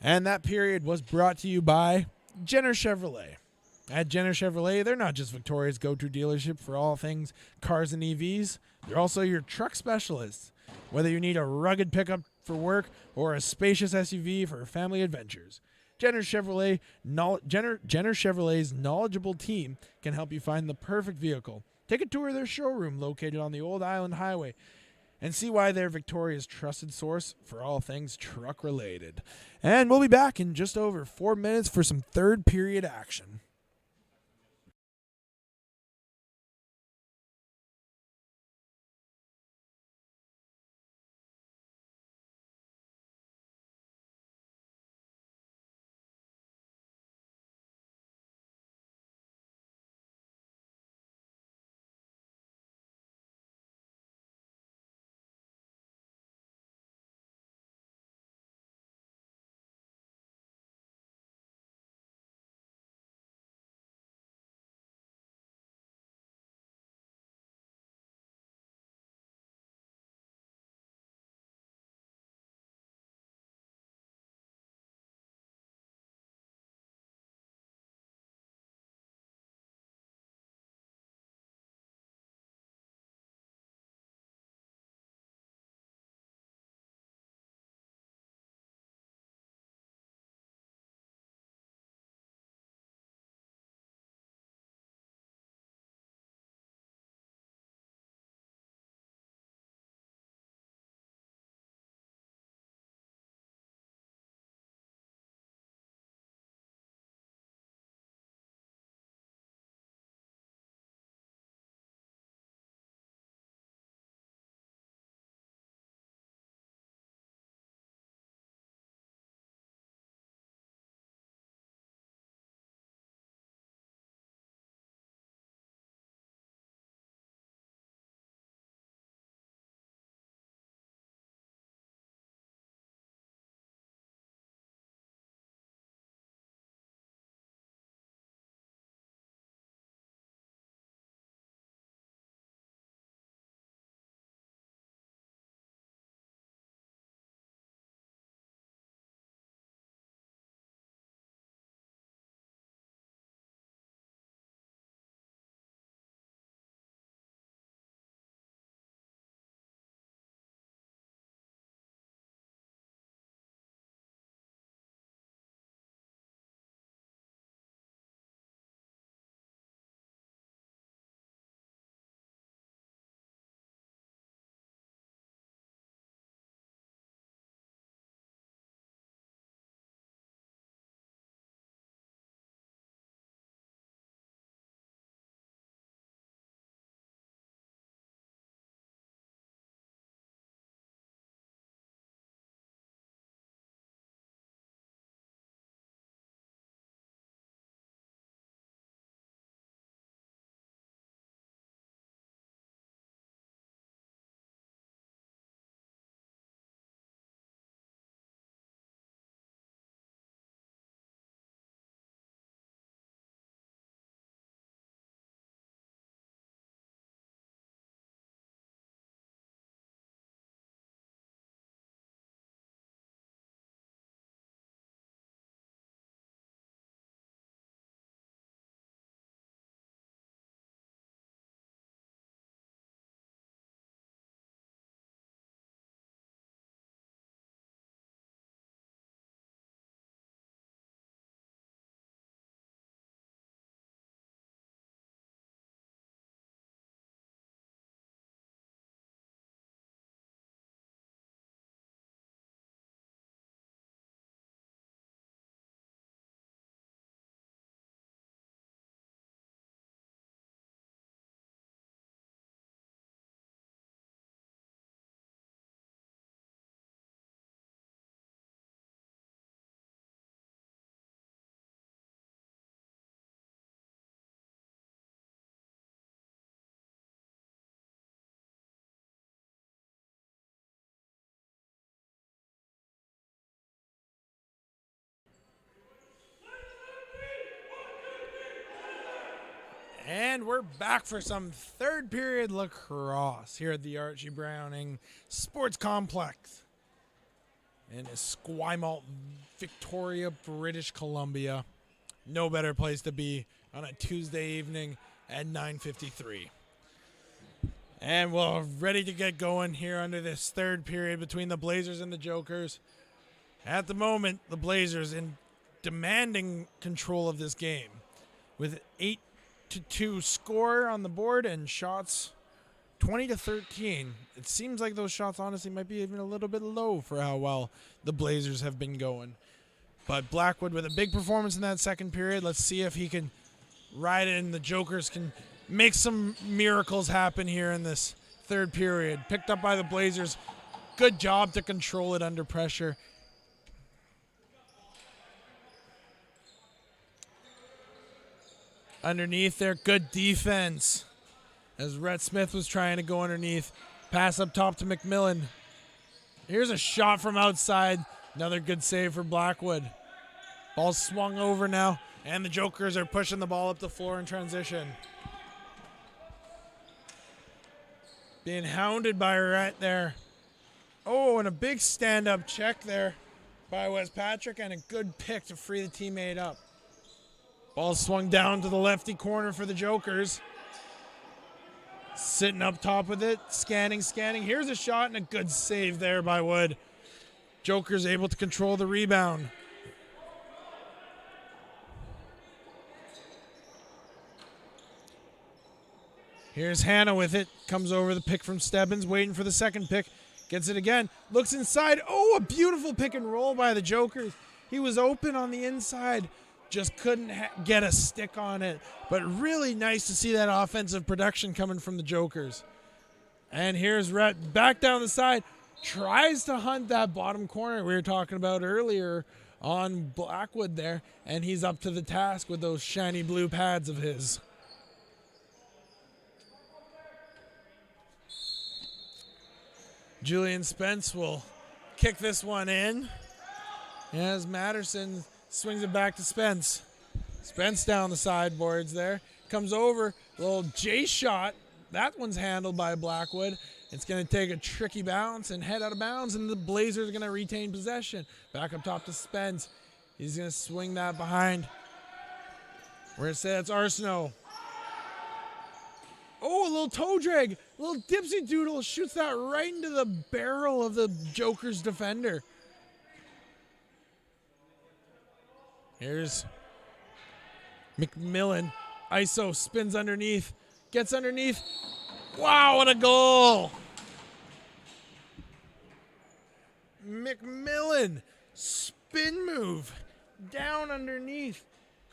And that period was brought to you by Jenner Chevrolet. At Jenner Chevrolet, they're not just Victoria's go-to dealership for all things cars and EVs. They're also your truck specialists. Whether you need a rugged pickup for work or a spacious SUV for family adventures, Jenner Chevrolet's knowledgeable team can help you find the perfect vehicle. Take a tour of their showroom located on the Old Island Highway and see why they're Victoria's trusted source for all things truck related. And we'll be back in just over 4 minutes for some third period action. And we're back for some third period lacrosse here at the Archie Browning Sports Complex in Esquimalt, Victoria, British Columbia. No better place to be on a Tuesday evening at 9:53. And we're ready to get going here under this third period between the Blazers and the Jokers. At the moment, the Blazers in demanding control of this game with 8-2 score on the board and shots 20-13. It seems like those shots honestly might be even a little bit low for how well the Blazers have been going. But Blackwood with a big performance in that second period. Let's see if he can ride it and the Jokers can make some miracles happen here in this third period. Picked up by the Blazers. Good job to control it under pressure. Underneath there, good defense. As Rhett Smith was trying to go underneath. Pass up top to McMillan. Here's a shot from outside. Another good save for Blackwood. Ball swung over now, and the Jokers are pushing the ball up the floor in transition. Being hounded by Rhett there. Oh, and a big stand-up check there by Wes Patrick, and a good pick to free the teammate up. Ball swung down to the lefty corner for the Jokers. Sitting up top with it, scanning. Here's a shot and a good save there by Wood. Jokers able to control the rebound. Here's Hannah with it. Comes over the pick from Stebbins, waiting for the second pick. Gets it again. Looks inside. Oh, a beautiful pick and roll by the Jokers. He was open on the inside. Just couldn't get a stick on it. But really nice to see that offensive production coming from the Jokers. And here's Rhett back down the side. Tries to hunt that bottom corner we were talking about earlier on Blackwood there. And he's up to the task with those shiny blue pads of his. Julian Spence will kick this one in. As Matterson swings it back to Spence. Spence down the sideboards there. Comes over. Little J shot. That one's handled by Blackwood. It's going to take a tricky bounce and head out of bounds, and the Blazers are going to retain possession. Back up top to Spence. He's going to swing that behind. We're going to say that's Arsenault. Oh, a little toe drag. A little dipsy doodle shoots that right into the barrel of the Jokers defender. Here's McMillan. ISO spins underneath. Gets underneath. Wow, what a goal. McMillan. Spin move. Down underneath.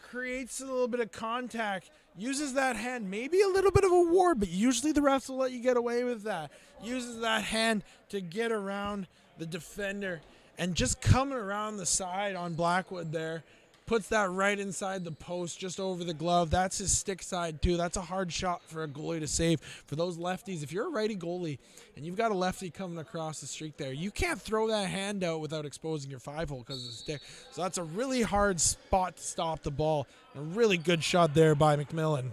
Creates a little bit of contact. Uses that hand. Maybe a little bit of a ward, but usually the refs will let you get away with that. Uses that hand to get around the defender. And just coming around the side on Blackwood there. Puts that right inside the post, just over the glove. That's his stick side, too. That's a hard shot for a goalie to save. For those lefties, if you're a righty goalie and you've got a lefty coming across the streak there, you can't throw that hand out without exposing your 5-hole because of the stick. So that's a really hard spot to stop the ball. A really good shot there by McMillan.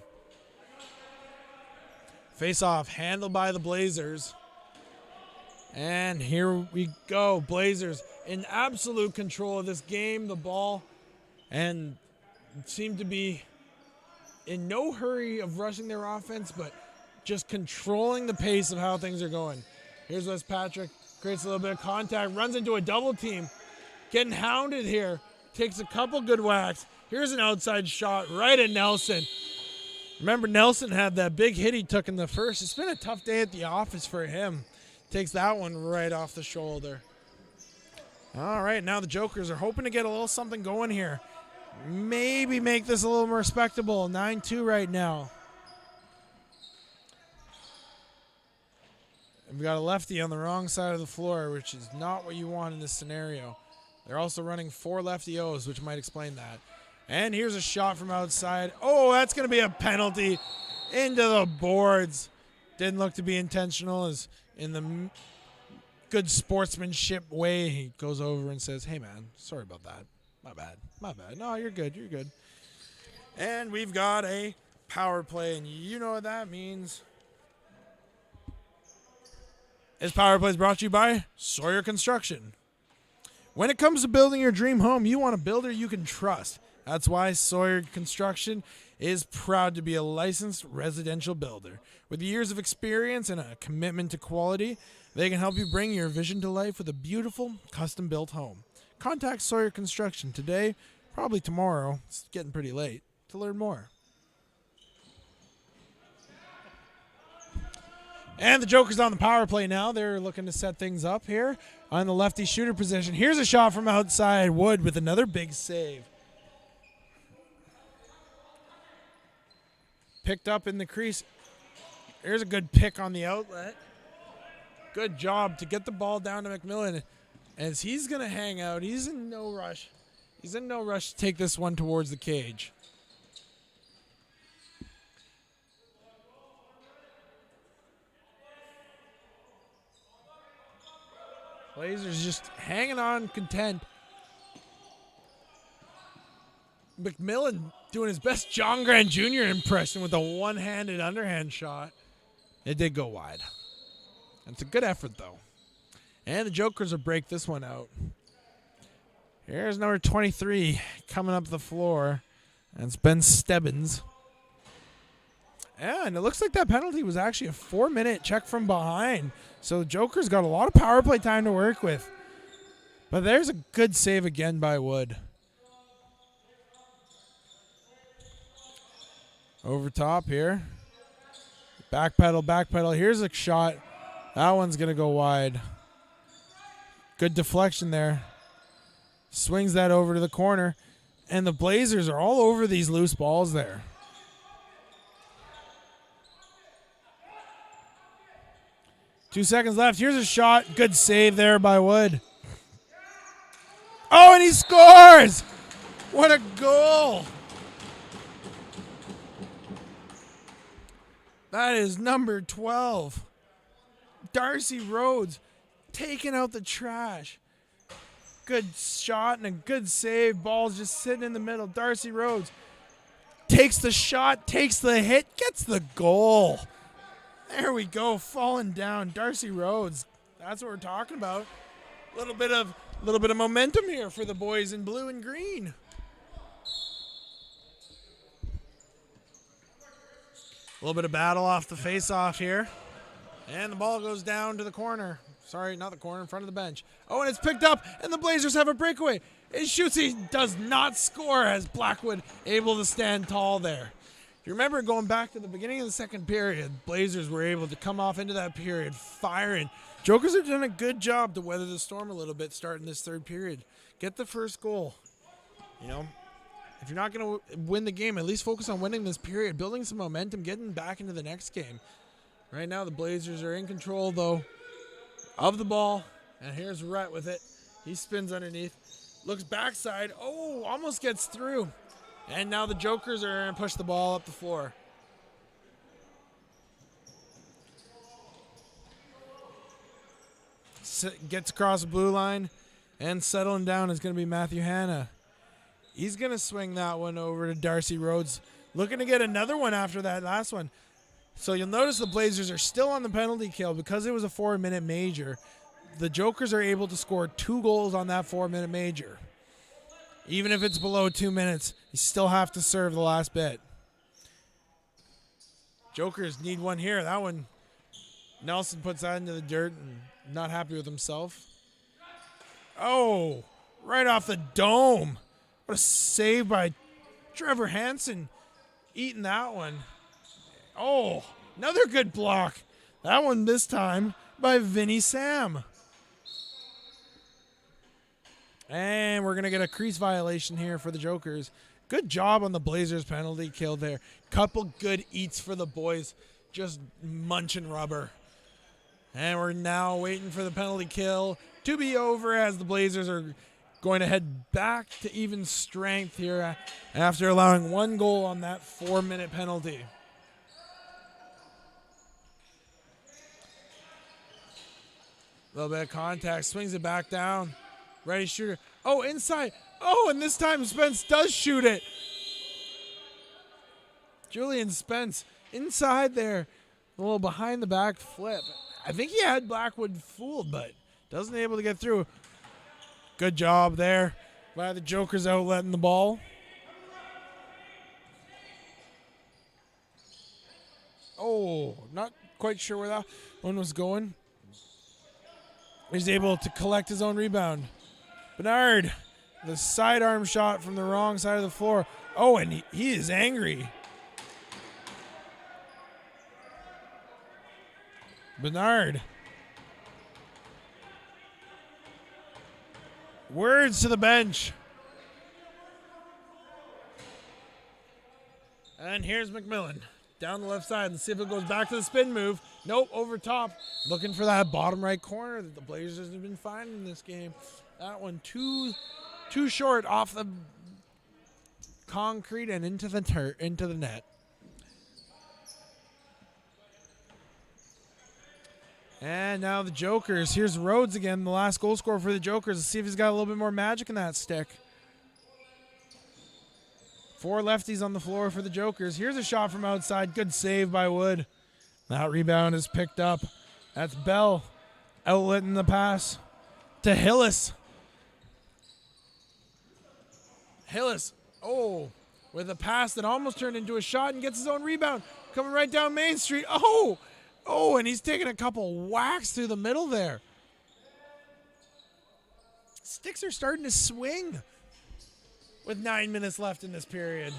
Face-off handled by the Blazers. And here we go. Blazers in absolute control of this game. The ball... and seem to be in no hurry of rushing their offense, but just controlling the pace of how things are going. Here's Wes Patrick, creates a little bit of contact, runs into a double team, getting hounded here, takes a couple good whacks. Here's an outside shot right at Nelson. Remember, Nelson had that big hit he took in the first. It's been a tough day at the office for him. Takes that one right off the shoulder. All right, now the Jokers are hoping to get a little something going here. Maybe make this a little more respectable. 9-2 right now. And we got a lefty on the wrong side of the floor, which is not what you want in this scenario. They're also running 4 lefty O's, which might explain that. And here's a shot from outside. Oh, that's going to be a penalty into the boards. Didn't look to be intentional. As in the good sportsmanship way, he goes over and says, "Hey, man, sorry about that. My bad. My bad. No, you're good. You're good." And we've got a power play, and you know what that means. This power play is brought to you by Sawyer Construction. When it comes to building your dream home, you want a builder you can trust. That's why Sawyer Construction is proud to be a licensed residential builder. With years of experience and a commitment to quality, they can help you bring your vision to life with a beautiful, custom-built home. Contact Sawyer Construction today, probably tomorrow, it's getting pretty late, to learn more. And the Joker's on the power play now. They're looking to set things up here on the lefty shooter position. Here's a shot from outside. Wood with another big save. Picked up in the crease. Here's a good pick on the outlet. Good job to get the ball down to McMillan as he's going to hang out. He's in no rush. He's in no rush to take this one towards the cage. Blazers just hanging on content. McMillan doing his best John Grant Jr. impression with a one-handed underhand shot. It did go wide. It's a good effort, though. And the Jokers will break this one out. Here's number 23 coming up the floor. And it's Ben Stebbins. And it looks like that penalty was actually a 4-minute check from behind. So the Joker's got a lot of power play time to work with. But there's a good save again by Wood. Over top here. Backpedal, backpedal. Here's a shot. That one's going to go wide. Good deflection there. Swings that over to the corner. And the Blazers are all over these loose balls there. Two seconds left. Here's a shot. Good save there by Wood. Oh, and he scores! What a goal! That is number 12. Darcy Rhodes taking out the trash. Good shot and a good save. Ball's just sitting in the middle. Darcy Rhodes takes the shot, takes the hit, gets the goal. There we go, falling down. Darcy Rhodes. That's what we're talking about. A little bit of momentum here for the boys in blue and green. A little bit of battle off the face-off here. And the ball goes down to the corner. Sorry, not the corner, in front of the bench. Oh, and it's picked up, and the Blazers have a breakaway. It shoots, he does not score as Blackwood able to stand tall there. If you remember going back to the beginning of the second period, Blazers were able to come off into that period firing. Jokers have done a good job to weather the storm a little bit starting this third period. Get the first goal. You know, if you're not going to win the game, at least focus on winning this period, building some momentum, getting back into the next game. Right now, the Blazers are in control, though, of the ball. And here's Rhett with it. He spins underneath. Looks backside. Oh, almost gets through. And now the Jokers are going to push the ball up the floor. Gets across the blue line. And settling down is going to be Matthew Hanna. He's going to swing that one over to Darcy Rhodes. Looking to get another one after that last one. So you'll notice the Blazers are still on the penalty kill because it was a 4-minute major. The Jokers are able to score 2 goals on that 4-minute major. Even if it's below 2 minutes, you still have to serve the last bit. Jokers need one here. That one, Nelson puts that into the dirt and not happy with himself. Oh, right off the dome. What a save by Trevor Hansen, eating that one. Oh, another good block. That one this time by Vinny Sam. And we're going to get a crease violation here for the Jokers. Good job on the Blazers penalty kill there. Couple good eats for the boys. Just munching rubber. And we're now waiting for the penalty kill to be over as the Blazers are going to head back to even strength here after allowing 1 goal on that 4-minute penalty. A little bit of contact. Swings it back down. Ready shooter. Oh, inside. Oh, and this time Spence does shoot it. Julian Spence inside there. A little behind the back flip. I think he had Blackwood fooled, but doesn't able to get through. Good job there by the Jokers outletting the ball. Oh, not quite sure where that one was going. He's able to collect his own rebound. Bernard, the sidearm shot from the wrong side of the floor. Oh, and he is angry. Bernard. Words to the bench. And here's McMillan. Down the left side. Let's see if it goes back to the spin move. Nope, over top. Looking for that bottom right corner that the Blazers have been finding in this game. That one too short off the concrete and into the net. And now the Jokers. Here's Rhodes again, the last goal scorer for the Jokers. Let's see if he's got a little bit more magic in that stick. 4 lefties on the floor for the Jokers. Here's a shot from outside. Good save by Wood. That rebound is picked up. That's Bell outletting the pass to Hillis. Hillis, with a pass that almost turned into a shot and gets his own rebound. Coming right down Main Street. And he's taking a couple whacks through the middle there. Sticks are starting to swing with 9 minutes left in this period.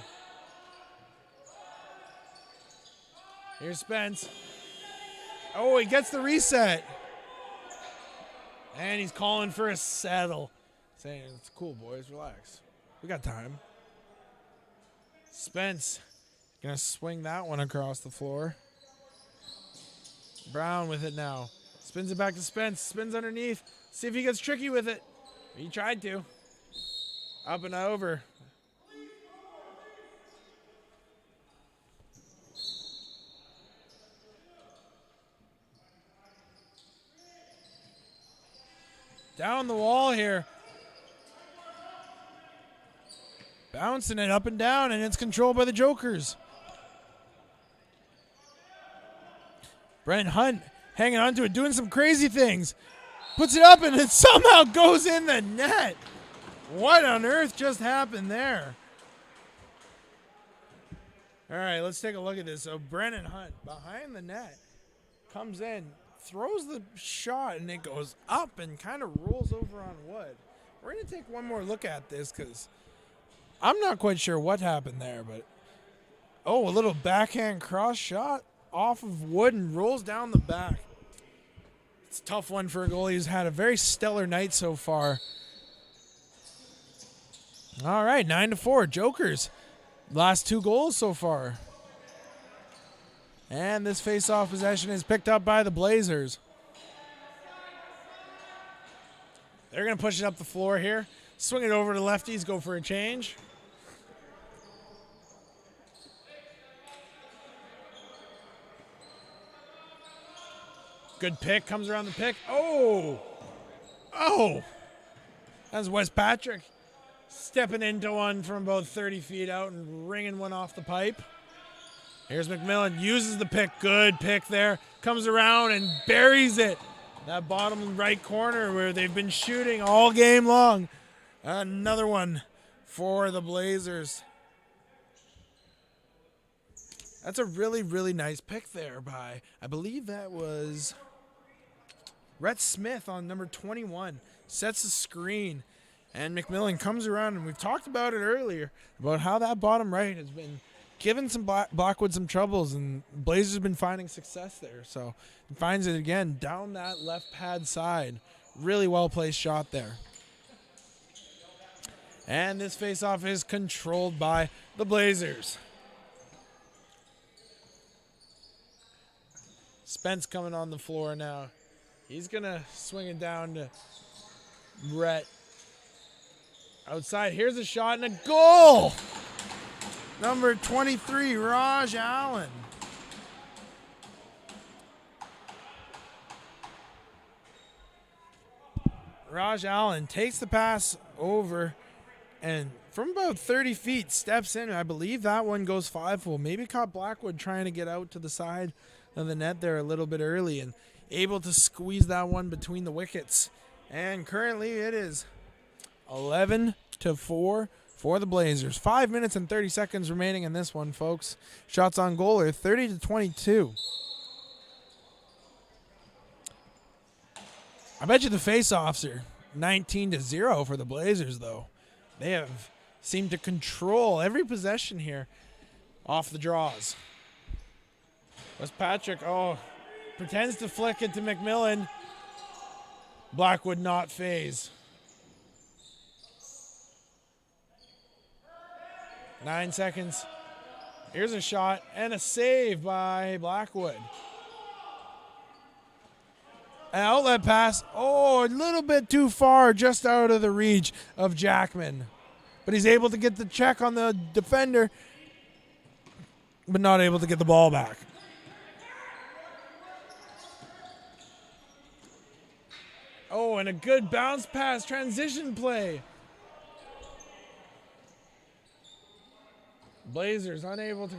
Here's Spence. He gets the reset. And he's calling for a settle. Saying, it's cool, boys, relax. We got time. Spence gonna swing that one across the floor. Brown with it now. Spins it back to Spence. Spins underneath. See if he gets tricky with it. He tried to. Up and over. Down the wall here. Bouncing it up and down, and it's controlled by the Jokers. Brent Hunt hanging on to it, doing some crazy things. Puts it up, and it somehow goes in the net. What on earth just happened there? All right, let's take a look at this. So Brennan Hunt behind the net comes in, throws the shot, and it goes up and kind of rolls over on Wood. We're going to take one more look at this because I'm not quite sure what happened there, but a little backhand cross shot off of Wood and rolls down the back. It's a tough one for a goalie who's had a very stellar night so far. All right, 9-4, Jokers. Last 2 goals so far. And this face-off possession is picked up by the Blazers. They're going to push it up the floor here. Swing it over to lefties, go for a change. Good pick, comes around the pick. That's Wes Patrick stepping into one from about 30 feet out and ringing one off the pipe. Here's McMillan, uses the pick. Good pick there. Comes around and buries it. That bottom right corner where they've been shooting all game long. Another one for the Blazers. That's a really, really nice pick there by, I believe that was Rhett Smith on number 21. Sets the screen. And McMillan comes around, and we've talked about it earlier, about how that bottom right has been giving some Blackwood some troubles, and Blazers have been finding success there. So he finds it again down that left pad side. Really well-placed shot there. And this faceoff is controlled by the Blazers. Spence coming on the floor now. He's going to swing it down to Brett. Outside, here's a shot and a goal! Number 23, Raj Allen. Raj Allen takes the pass over And from about 30 feet, steps in. I believe that one goes 5-hole. Maybe caught Blackwood trying to get out to the side of the net there a little bit early and able to squeeze that one between the wickets. And currently it is 11-4 for the Blazers. 5 minutes and 30 seconds remaining in this one, folks. Shots on goal are 30-22. I bet you the face-offs are 19-0 for the Blazers, though. They have seemed to control every possession here off the draws. Westpatrick, pretends to flick it to McMillan. Blackwood not phase. 9 seconds. Here's a shot and a save by Blackwood. An outlet pass. A little bit too far, just out of the reach of Jackman. But he's able to get the check on the defender, but not able to get the ball back. And a good bounce pass, transition play. Blazers unable to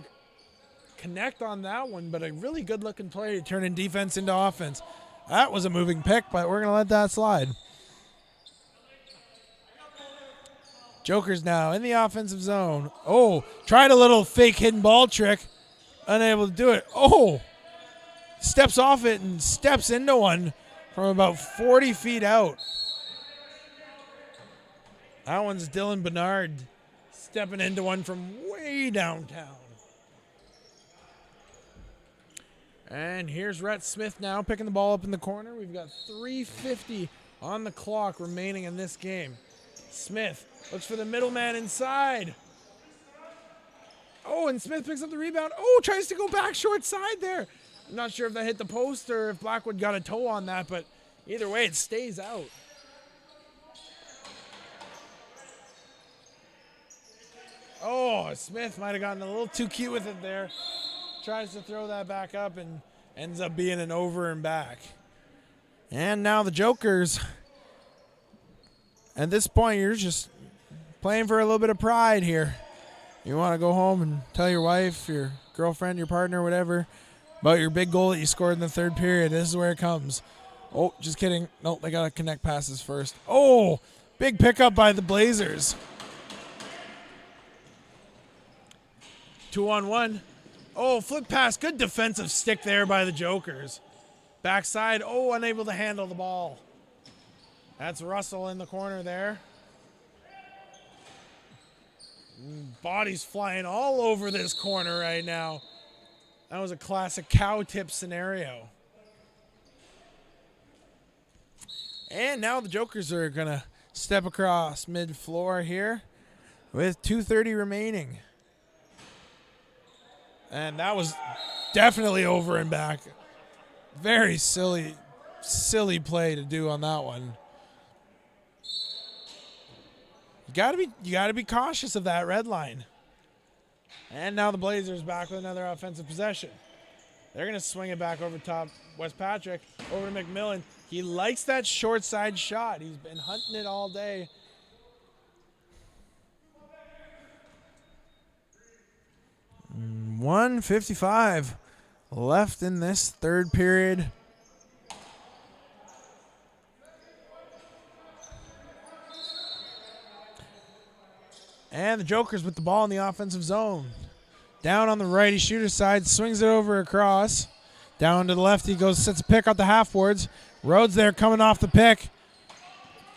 connect on that one, but a really good-looking play to turn in defense into offense. That was a moving pick, but we're going to let that slide. Jokers now in the offensive zone. Tried a little fake hidden ball trick. Unable to do it. Steps off it and steps into one from about 40 feet out. That one's Dylan Bernard stepping into one from way downtown. And here's Rhett Smith now picking the ball up in the corner. We've got 3:50 on the clock remaining in this game. Smith looks for the middleman inside. And Smith picks up the rebound. Tries to go back short side there. I'm not sure if that hit the post or if Blackwood got a toe on that, but either way, it stays out. Smith might have gotten a little too cute with it there. Tries to throw that back up and ends up being an over and back. And now the Jokers, at this point, you're just playing for a little bit of pride here. You want to go home and tell your wife, your girlfriend, your partner, whatever, about your big goal that you scored in the third period. This is where it comes. Just kidding. Nope, they got to connect passes first. Big pickup by the Blazers. 2-on-1. Flip pass. Good defensive stick there by the Jokers. Backside. Unable to handle the ball. That's Russell in the corner there. Bodies flying all over this corner right now. That was a classic cow tip scenario. And now the Jokers are going to step across mid-floor here with 2:30 remaining. And that was definitely over and back. Very silly play to do on that one. You gotta be cautious of that red line. And now the Blazers back with another offensive possession. They're gonna swing it back over top. Westpatrick over to McMillan. He likes that short side shot. He's been hunting it all day. Mm, 1:55 left in this third period. And the Jokers with the ball in the offensive zone. Down on the righty shooter side, swings it over across. Down to the left, he goes, sets a pick out the half-boards. Rhodes there coming off the pick.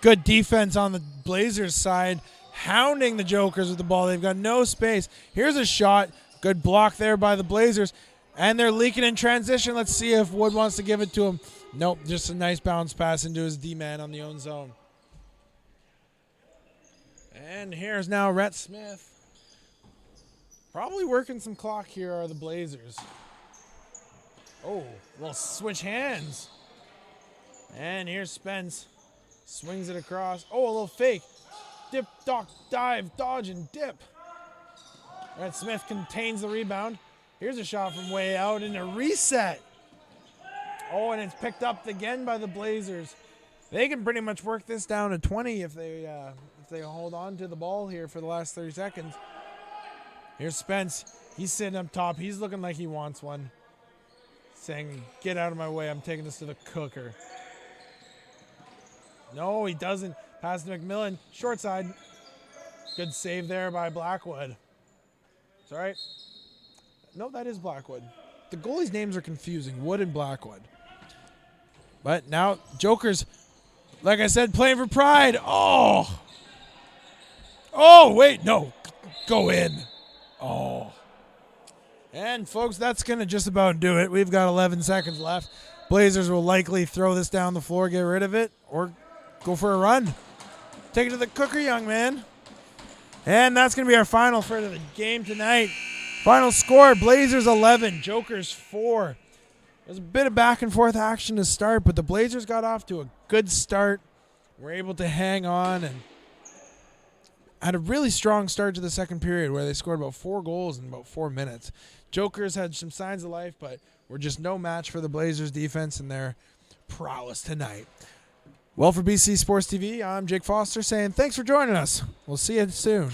Good defense on the Blazers side, hounding the Jokers with the ball. They've got no space. Here's a shot. Good block there by the Blazers. And they're leaking in transition. Let's see if Wood wants to give it to him. Nope, just a nice bounce pass into his D-man on the own zone. And here's now Rhett Smith. Probably working some clock here are the Blazers. Well, switch hands. And here's Spence. Swings it across. A little fake. Dip, dive, dodge, and dip. Rhett Smith contains the rebound. Here's a shot from way out and a reset. And it's picked up again by the Blazers. They can pretty much work this down to 20 if if they hold on to the ball here for the last 30 seconds. Here's Spence. He's sitting up top. He's looking like he wants one. Saying, get out of my way. I'm taking this to the cooker. No, he doesn't. Pass to McMillan. Short side. Good save there by Blackwood. It's all right. No, that is Blackwood. The goalies' names are confusing. Wood and Blackwood. But now, Jokers, like I said, playing for pride. Oh. Oh, wait. No. Go in. Oh. And, folks, that's going to just about do it. We've got 11 seconds left. Blazers will likely throw this down the floor, get rid of it, or go for a run. Take it to the cooker, young man. And that's going to be our final for the game tonight. Final score, Blazers 11, Jokers 4. There's a bit of back and forth action to start, but the Blazers got off to a good start. Were able to hang on and had a really strong start to the second period where they scored about 4 goals in about 4 minutes. Jokers had some signs of life, but were just no match for the Blazers defense and their prowess tonight. Well, for BC Sports TV, I'm Jake Foster saying thanks for joining us. We'll see you soon.